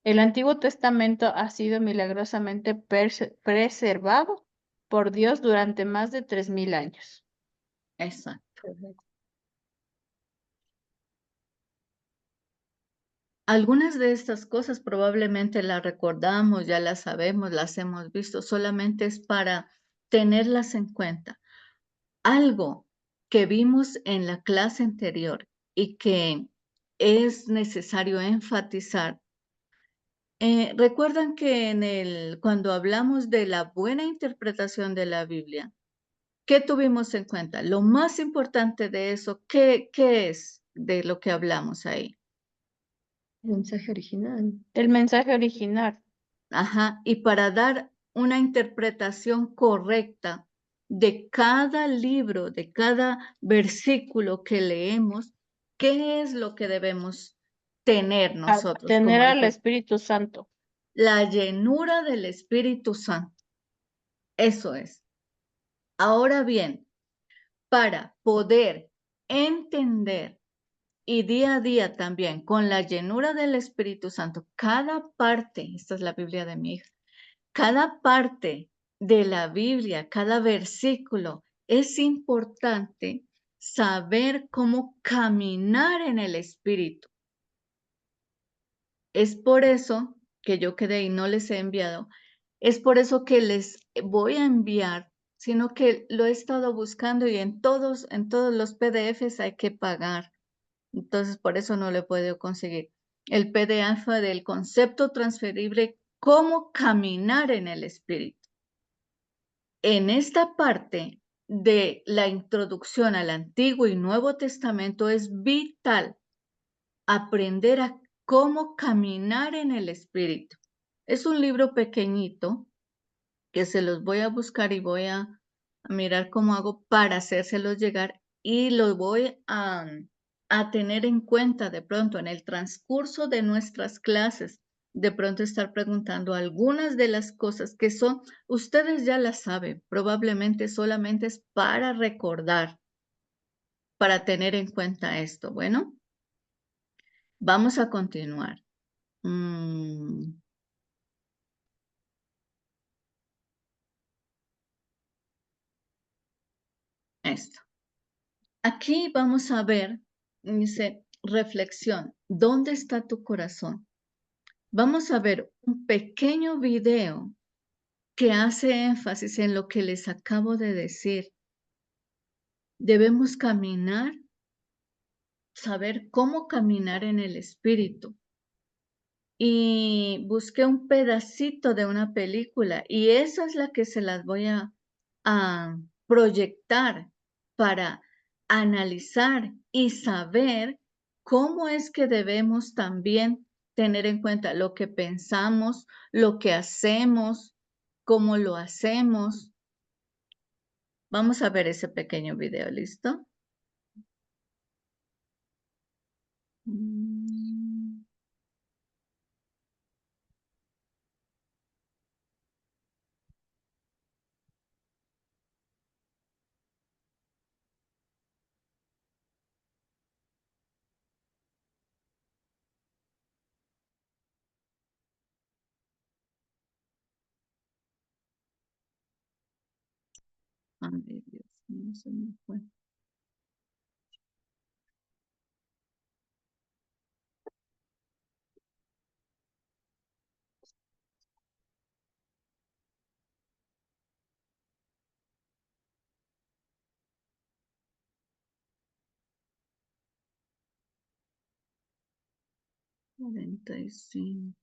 El Antiguo Testamento ha sido milagrosamente preservado por Dios durante más de 3000 años. Exacto. Algunas de estas cosas probablemente las recordamos, ya las sabemos, las hemos visto, solamente es para tenerlas en cuenta. Algo que vimos en la clase anterior y que es necesario enfatizar. Recuerdan que cuando hablamos de la buena interpretación de la Biblia, ¿qué tuvimos en cuenta? Lo más importante de eso, ¿qué es de lo que hablamos ahí? El mensaje original. El mensaje original. Ajá, y para dar una interpretación correcta de cada libro, de cada versículo que leemos, ¿qué es lo que debemos tener nosotros Tener como al Espíritu Santo. la llenura del Espíritu Santo? Eso es. Ahora bien, para poder entender y día a día también con la llenura del Espíritu Santo, cada parte, esta es la Biblia de mi hija, cada parte de la Biblia, cada versículo, es importante saber cómo caminar en el Espíritu. Es por eso que yo quedé y no les he enviado. Es por eso que les voy a enviar, sino que lo he estado buscando y en todos los PDFs hay que pagar. Entonces, por eso no le puedo conseguir. El PDF del concepto transferible, cómo caminar en el Espíritu. En esta parte de la introducción al Antiguo y Nuevo Testamento es vital aprender a cómo caminar en el Espíritu. Es un libro pequeñito que se los voy a buscar y voy a mirar cómo hago para hacérselos llegar y lo voy a tener en cuenta de pronto en el transcurso de nuestras clases, de pronto estar preguntando algunas de las cosas que son, ustedes ya las saben, probablemente solamente es para recordar, para tener en cuenta esto. Bueno, Vamos a continuar. Esto. Aquí vamos a ver, dice, reflexión. ¿Dónde está tu corazón? Vamos a ver un pequeño video que hace énfasis en lo que les acabo de decir. Debemos caminar, saber cómo caminar en el espíritu. Y busqué un pedacito de una película y esa es la que se las voy a proyectar para analizar y saber cómo es que debemos también tener en cuenta lo que pensamos, lo que hacemos, cómo lo hacemos. Vamos a ver ese pequeño video, ¿listo? 'Ay, Dios mío, se me fue'. $45.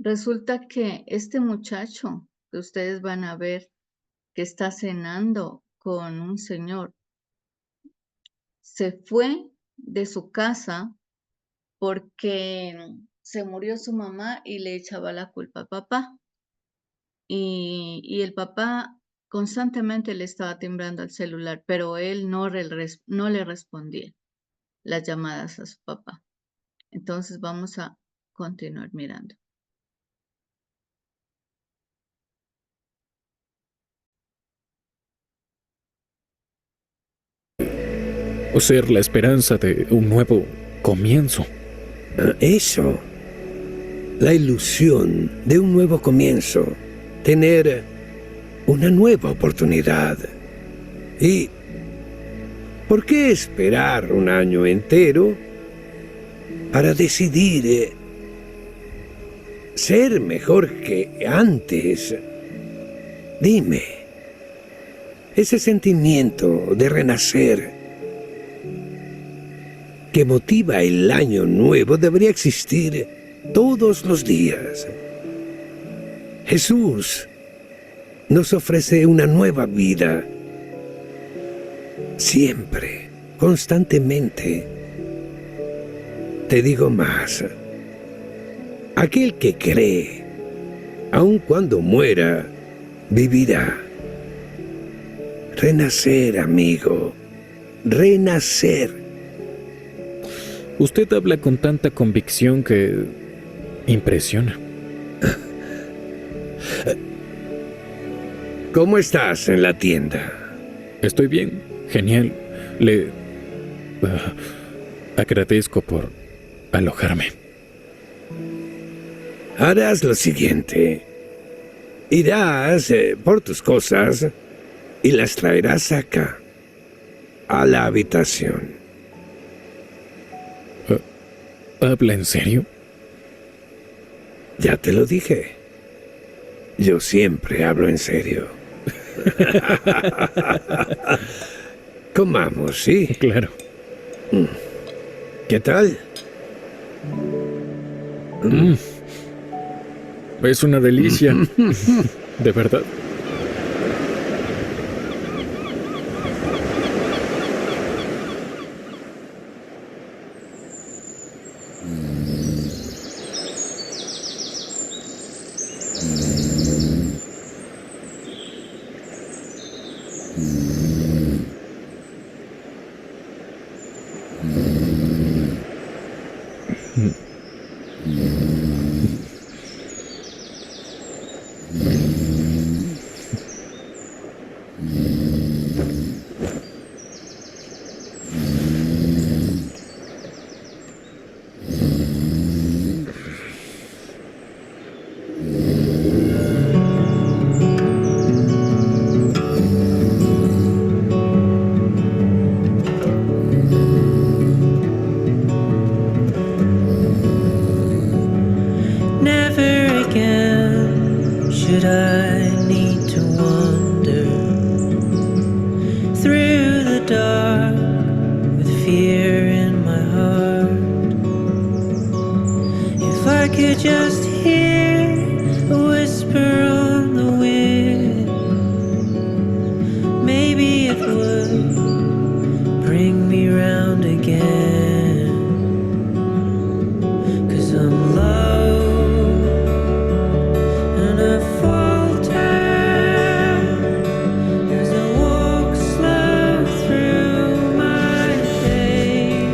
Resulta que este muchacho que ustedes van a ver que está cenando con un señor, se fue de su casa porque se murió su mamá y le echaba la culpa a papá. Y el papá constantemente le estaba timbrando el celular, pero él no le respondía las llamadas a su papá. Entonces vamos a continuar mirando. O ser la esperanza de un nuevo comienzo. Eso, la ilusión de un nuevo comienzo, tener una nueva oportunidad. ¿Y por qué esperar un año entero para decidir ser mejor que antes? Dime, ese sentimiento de renacer que motiva el año nuevo debería existir todos los días. Jesús nos ofrece una nueva vida, siempre, constantemente. Te digo más, aquel que cree, aun cuando muera, vivirá. Renacer, amigo, renacer. Usted habla con tanta convicción que impresiona. ¿Cómo estás en la tienda? Estoy bien, genial. Le agradezco por alojarme. Harás lo siguiente. Irás por tus cosas y las traerás acá, a la habitación. ¿Habla en serio? Ya te lo dije. Yo siempre hablo en serio. Comamos, ¿sí? Claro. ¿Qué tal? Es una delicia. De verdad. should I need to wander through the dark with fear in my heart? If I could just hear a whisper on the wind, maybe it would bring me round again. 'Cause I'm low and I falter as I walk slow through my days.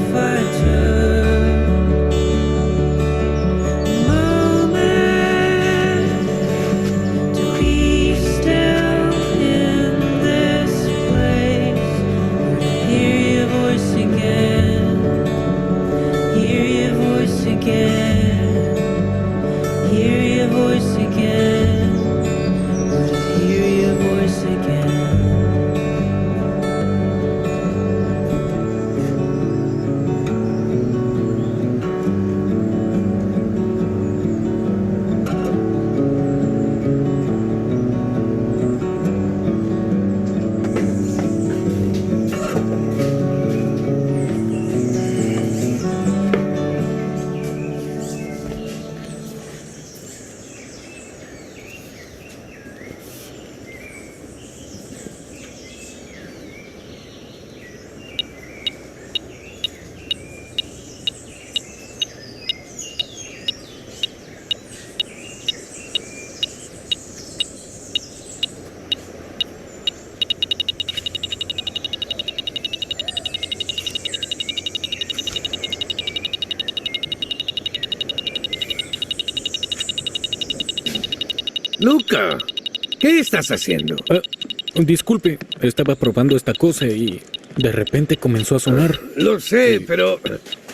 If I took a moment to be still in this place, hear your voice again, hear your voice again, hear your voice again, hear your voice again. Luca, ¿qué estás haciendo? Disculpe, estaba probando esta cosa y de repente comenzó a sonar. Lo sé, pero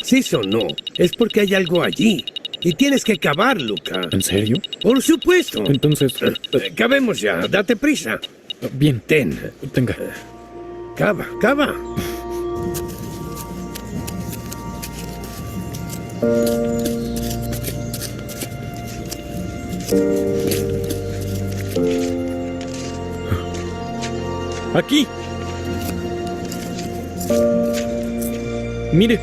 si sonó, es porque hay algo allí. Y tienes que cavar, Luca. ¿En serio? Por supuesto. Entonces... Cavemos ya, date prisa. Bien. Ten. Tenga. Cava, cava. ¡Aquí! Mire,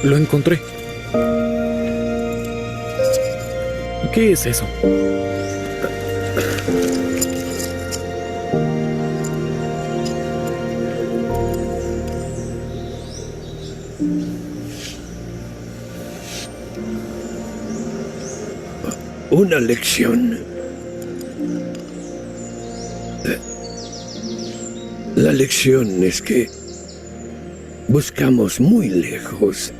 lo encontré. ¿Qué es eso? Una lección. La lección es que buscamos muy lejos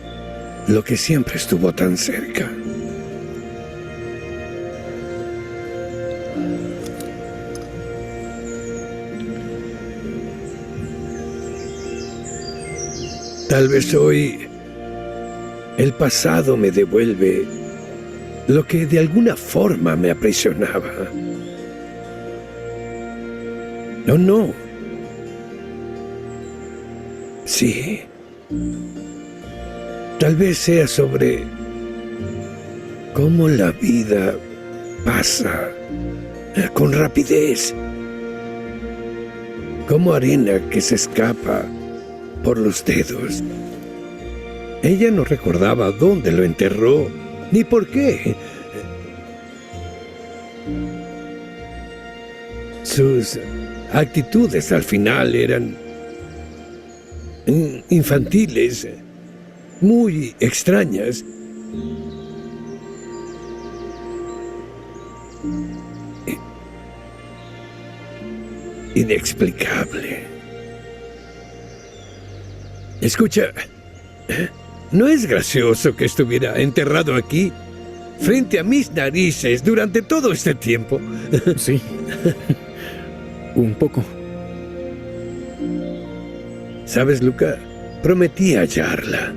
lo que siempre estuvo tan cerca. Tal vez hoy el pasado me devuelve lo que de alguna forma me aprisionaba. ¿O no? Sí. Tal vez sea sobre cómo la vida pasa con rapidez, como arena que se escapa por los dedos. Ella no recordaba dónde lo enterró, ni por qué. Sus actitudes al final eran infantiles, muy extrañas. Inexplicable. Escucha, ¿no es gracioso que estuviera enterrado aquí, frente a mis narices, durante todo este tiempo? Sí, un poco. ¿Sabes, Luca? Prometí hallarla.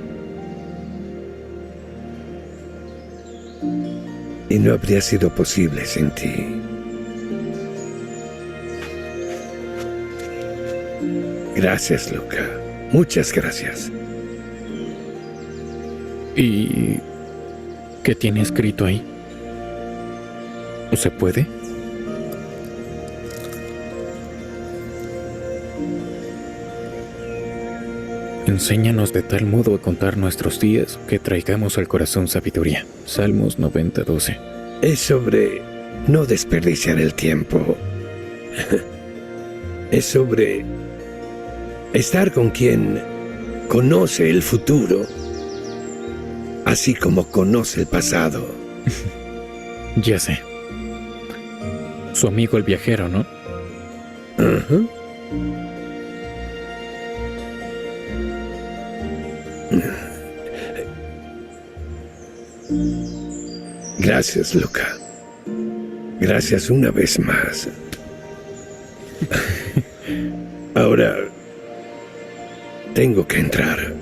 Y no habría sido posible sin ti. Gracias, Luca. Muchas gracias. ¿Y qué tiene escrito ahí? ¿Se puede? Enséñanos de tal modo a contar nuestros días que traigamos al corazón sabiduría. Salmos 90:12. Es sobre no desperdiciar el tiempo. Es sobre estar con quien conoce el futuro, así como conoce el pasado. Ya sé. Su amigo el viajero, ¿no? Ajá. Gracias, Luca. Gracias una vez más. Ahora tengo que entrar.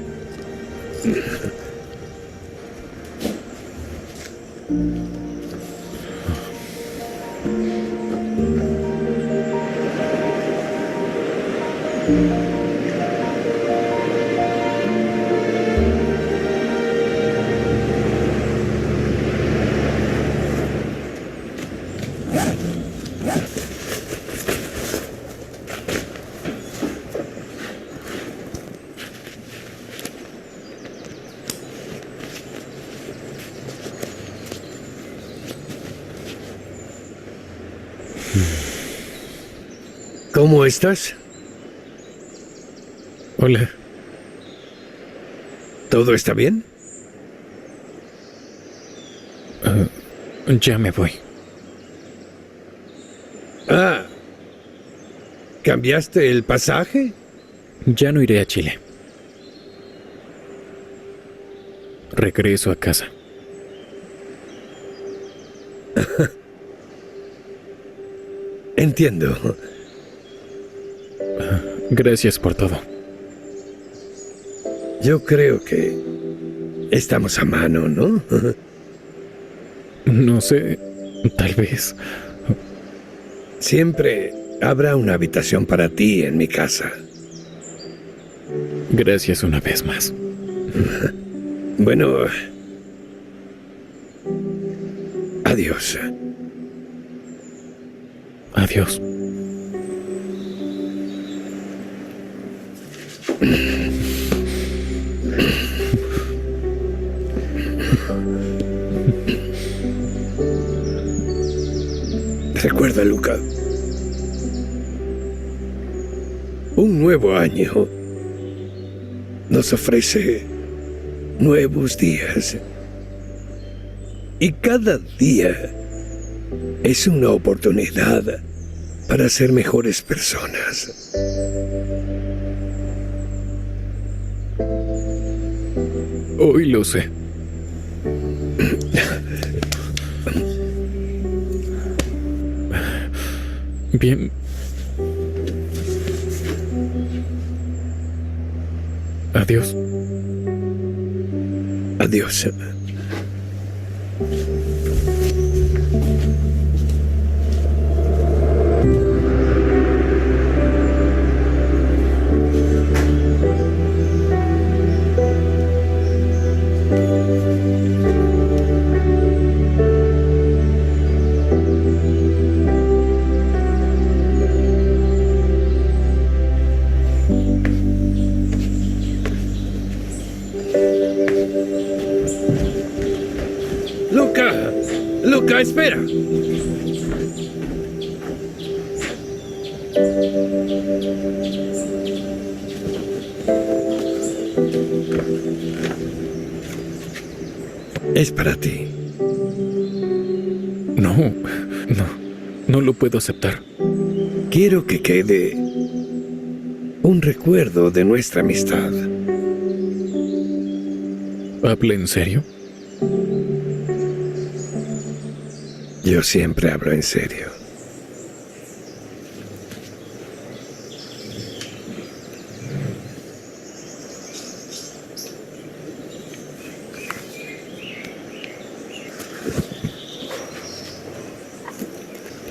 ¿Cómo estás? Hola. ¿Todo está bien? Ya me voy. Ah, ¿cambiaste el pasaje? Ya no iré a Chile. Regreso a casa. Entiendo. Gracias por todo. Yo creo que estamos a mano, ¿no? No sé, tal vez. Siempre habrá una habitación para ti en mi casa. Gracias una vez más. Bueno, adiós. Adiós. Recuerda, Luca, un nuevo año nos ofrece nuevos días. Y cada día es una oportunidad para ser mejores personas. Hoy lo sé. Bien. Adiós. Adiós. Luca, Luca, espera. Es para ti. No lo puedo aceptar. Quiero que quede un recuerdo de nuestra amistad. ¿Habla en serio? Yo siempre hablo en serio.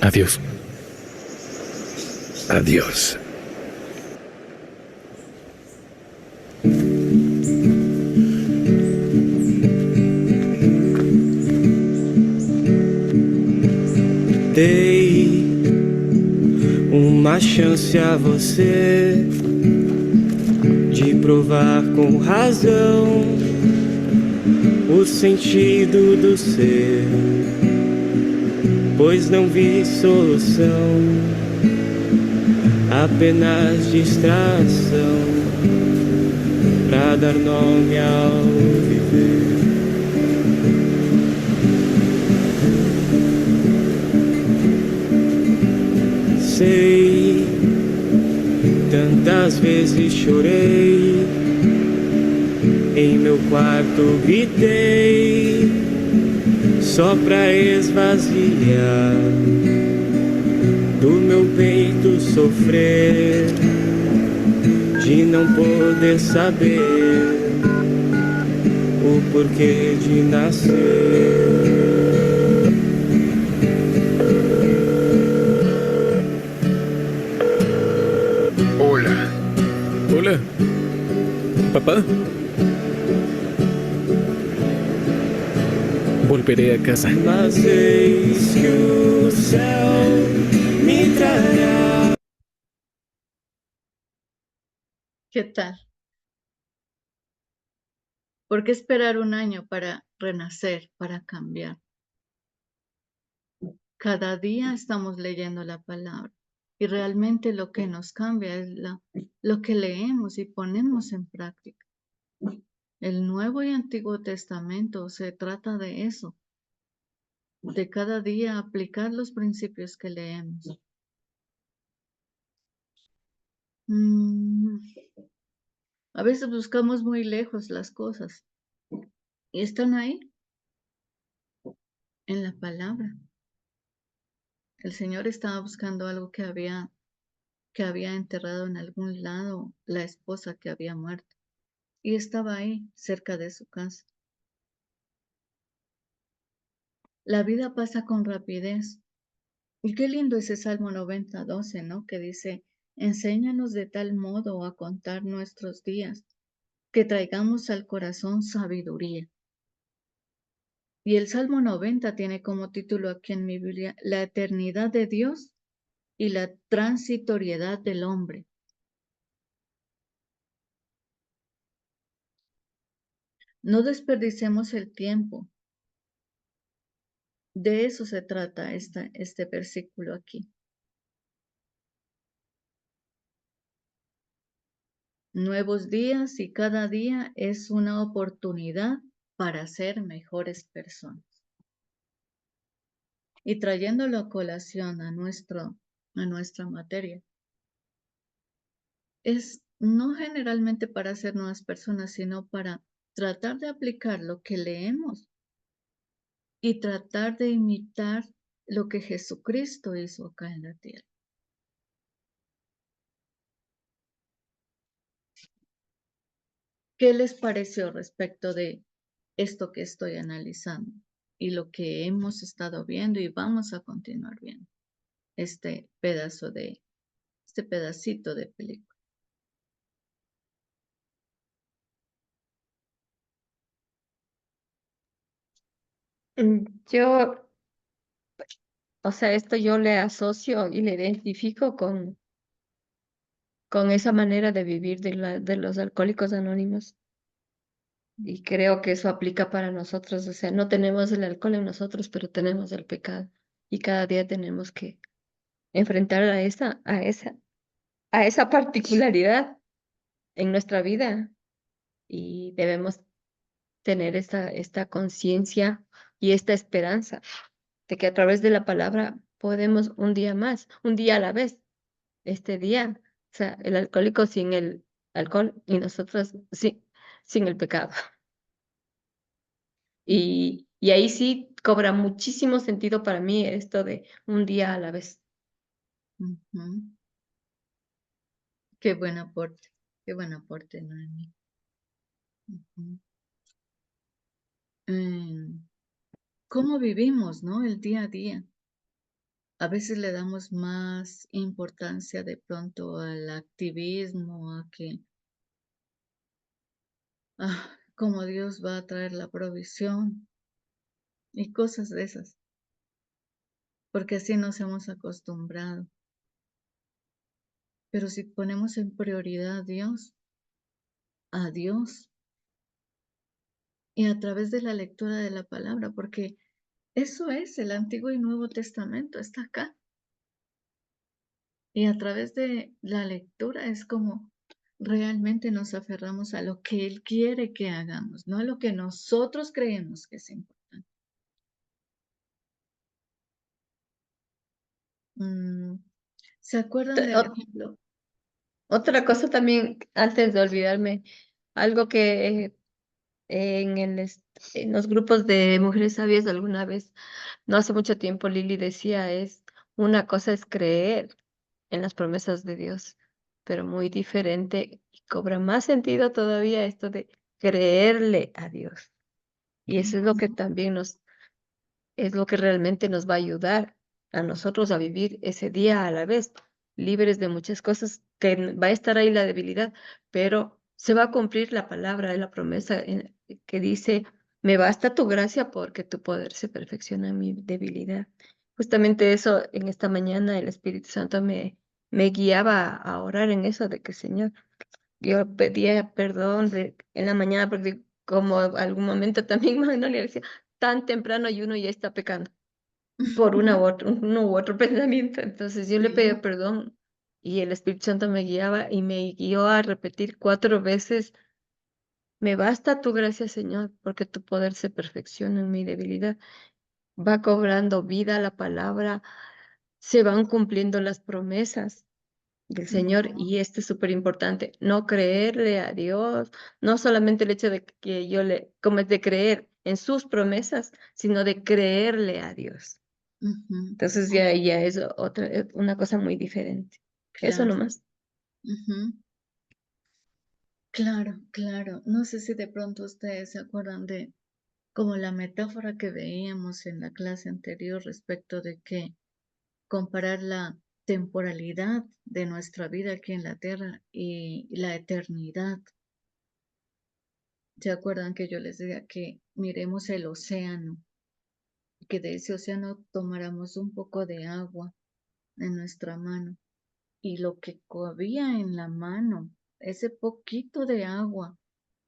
Adiós. Adiós. dei uma chance a você de provar com razão o sentido do ser, pois não vi solução, apenas distração pra dar nome ao viver. Sei, tantas vezes chorei, em meu quarto gritei, só pra esvaziar do meu peito sofrer, de não poder saber o porquê de nascer. Hola. Hola. Papá. Volveré a casa. Mas eis que o céu me trará. ¿Qué tal? ¿Por qué esperar un año para renacer, para cambiar? Cada día estamos leyendo la palabra y realmente lo que nos cambia es lo que leemos y ponemos en práctica. El Nuevo y Antiguo Testamento se trata de eso, de cada día aplicar los principios que leemos. A veces buscamos muy lejos las cosas y están ahí, en la palabra. El Señor estaba buscando algo que había enterrado en algún lado la esposa que había muerto y estaba ahí, cerca de su casa. La vida pasa con rapidez. Y qué lindo ese Salmo 90:12, ¿no? Que dice, enséñanos de tal modo a contar nuestros días, que traigamos al corazón sabiduría. Y el Salmo 90 tiene como título aquí en mi Biblia, la eternidad de Dios y la transitoriedad del hombre. No desperdicemos el tiempo. De eso se trata este versículo aquí. Nuevos días y cada día es una oportunidad para ser mejores personas. Y trayéndolo a colación a nuestra materia, es no generalmente para ser nuevas personas, sino para tratar de aplicar lo que leemos y tratar de imitar lo que Jesucristo hizo acá en la tierra. ¿Qué les pareció respecto de esto que estoy analizando y lo que hemos estado viendo y vamos a continuar viendo? Este pedacito de película. Yo, o sea, esto yo le asocio y le identifico con esa manera de vivir de los alcohólicos anónimos. Y creo que eso aplica para nosotros. O sea, no tenemos el alcohol en nosotros, pero tenemos el pecado. Y cada día tenemos que enfrentar a esa particularidad en nuestra vida. Y debemos tener esta conciencia y esta esperanza de que a través de la palabra podemos un día más, un día a la vez, este día, o sea, el alcohólico sin el alcohol y nosotros sin el pecado. Y ahí sí cobra muchísimo sentido para mí esto de un día a la vez. Ujú. Qué buen aporte, Noemí. Ujú. ¿Cómo vivimos, no? El día a día. A veces le damos más importancia de pronto al activismo, a que, cómo Dios va a traer la provisión y cosas de esas. porque así nos hemos acostumbrado. Pero si ponemos en prioridad a Dios, y a través de la lectura de la palabra, porque eso es el Antiguo y Nuevo Testamento, está acá. Y a través de la lectura es como realmente nos aferramos a lo que Él quiere que hagamos, no a lo que nosotros creemos que es importante. ¿Se acuerdan del ejemplo? Otra cosa también, antes de olvidarme, algo que en los grupos de mujeres sabias alguna vez, no hace mucho tiempo, Lili decía, una cosa es creer en las promesas de Dios, pero muy diferente y cobra más sentido todavía esto de creerle a Dios. Y eso es lo que también es lo que realmente nos va a ayudar a nosotros a vivir ese día a la vez, libres de muchas cosas, que va a estar ahí la debilidad, pero se va a cumplir la palabra de la promesa que dice, me basta tu gracia porque tu poder se perfecciona en mi debilidad. Justamente eso, en esta mañana el Espíritu Santo me guiaba a orar en eso, de que Señor, yo pedía perdón en la mañana porque como algún momento también no le decía, tan temprano y uno ya está pecando por uno u otro pensamiento. Entonces yo le pedía perdón y el Espíritu Santo me guiaba y me guió a repetir 4 veces, me basta tu gracia, Señor, porque tu poder se perfecciona en mi debilidad. Va cobrando vida la palabra, se van cumpliendo las promesas del Señor, y esto es súper importante, no creerle a Dios, no solamente el hecho de que como es de creer en sus promesas, sino de creerle a Dios. Entonces ya es una cosa muy diferente. Eso Claro. nomás. Claro, claro. No sé si de pronto ustedes se acuerdan de como la metáfora que veíamos en la clase anterior respecto de que comparar la temporalidad de nuestra vida aquí en la tierra y la eternidad. ¿Se acuerdan que yo les decía que miremos el océano, que de ese océano tomáramos un poco de agua en nuestra mano y lo que cabía en la mano, ese poquito de agua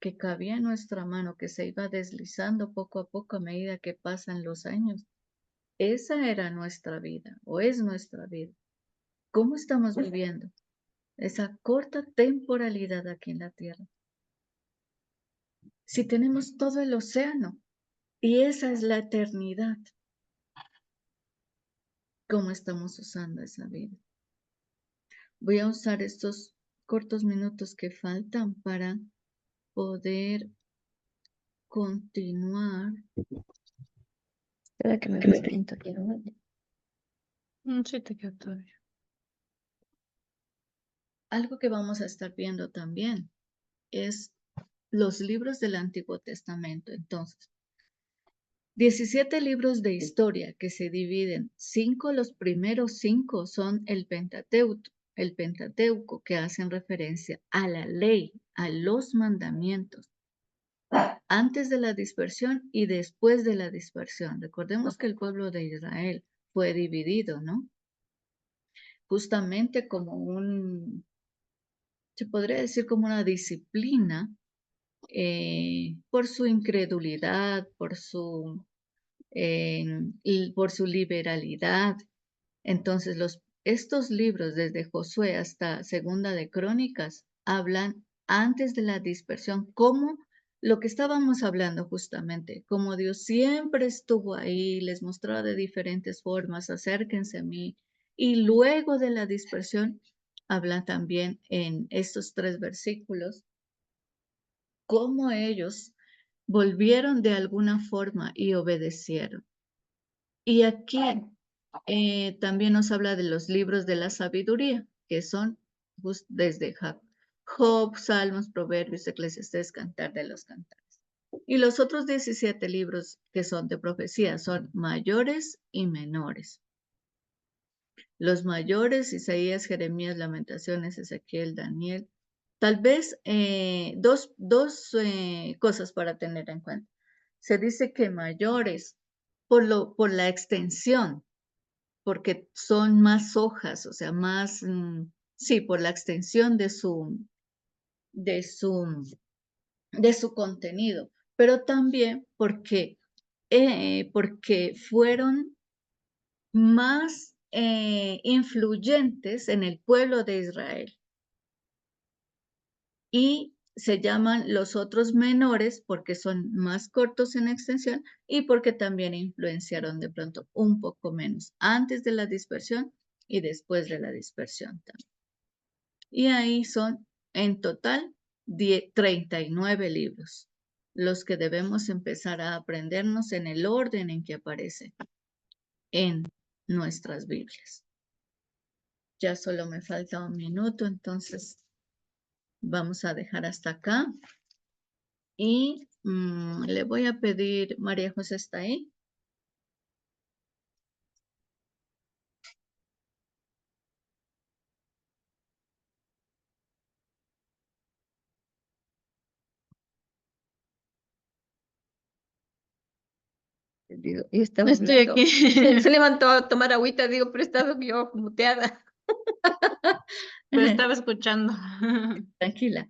que cabía en nuestra mano, que se iba deslizando poco a poco a medida que pasan los años, esa era nuestra vida o es nuestra vida. ¿Cómo estamos viviendo esa corta temporalidad aquí en la tierra? Si tenemos todo el océano y esa es la eternidad, ¿cómo estamos usando esa vida? Voy a usar estos cortos minutos que faltan para poder continuar. Espera que me presento. Sí, te quedó todavía. Algo que vamos a estar viendo también es los libros del Antiguo Testamento. Entonces, 17 libros de historia que se dividen. Los primeros 5 son el Pentateuco, que hacen referencia a la ley, a los mandamientos, antes de la dispersión y después de la dispersión. Recordemos que el pueblo de Israel fue dividido, ¿no? Justamente como se podría decir como una disciplina por su incredulidad, por su liberalidad. Entonces, estos libros, desde Josué hasta Segunda de Crónicas, hablan antes de la dispersión, como lo que estábamos hablando justamente, como Dios siempre estuvo ahí, les mostraba de diferentes formas, acérquense a mí. Y luego de la dispersión, habla también en estos 3 versículos, cómo ellos volvieron de alguna forma y obedecieron. Y aquí también nos habla de los libros de la sabiduría, que son desde Job, Salmos, Proverbios, Eclesiastés, Cantar de los Cantares. Y los otros 17 libros que son de profecía son mayores y menores. Los mayores, Isaías, Jeremías, Lamentaciones, Ezequiel, Daniel. Tal vez dos cosas para tener en cuenta. Se dice que mayores por la extensión, porque son más hojas, o sea, más, sí, por la extensión de su contenido, pero también porque fueron más influyentes en el pueblo de Israel. Y se llaman los otros menores porque son más cortos en extensión y porque también influenciaron de pronto un poco menos antes de la dispersión y después de la dispersión también. Y ahí son en total 39 libros, los que debemos empezar a aprendernos en el orden en que aparece en nuestras Biblias. Ya solo me falta un minuto, entonces vamos a dejar hasta acá. Y le voy a pedir, María José, ¿está ahí? Digo, y estaba Estoy hablando. aquí. Se levantó a tomar agüita, digo, pero estaba yo muteada. Pero estaba escuchando. Tranquila.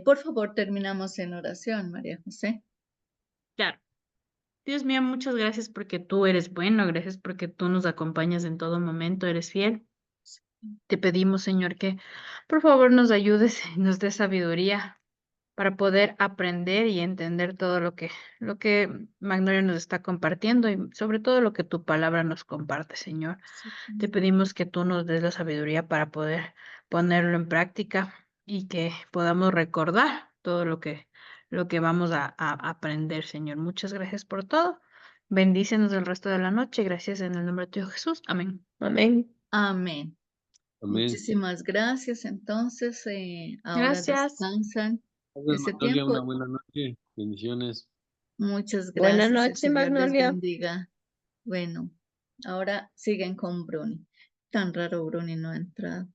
Por favor, terminamos en oración, María José. Claro. Dios mío, muchas gracias porque tú eres bueno, gracias porque tú nos acompañas en todo momento, eres fiel. Te pedimos, Señor, que por favor nos ayudes y nos des sabiduría para poder aprender y entender todo lo que Magnolia nos está compartiendo y sobre todo lo que tu palabra nos comparte, Señor. Te pedimos que tú nos des la sabiduría para poder ponerlo en práctica y que podamos recordar todo lo que vamos a aprender, Señor. Muchas gracias por todo. Bendícenos el resto de la noche. Gracias en el nombre de tu Hijo Jesús. Amén. Amén. Amén. Amén. Muchísimas gracias. Entonces, ahora Gracias. descansan Gracias, ese Magnolia, una tiempo. buena noche. Bendiciones. Muchas Buenas gracias. El noches, Señor les Magnolia. bendiga. Bueno, ahora siguen con Bruni. Tan raro Bruni no ha entrado.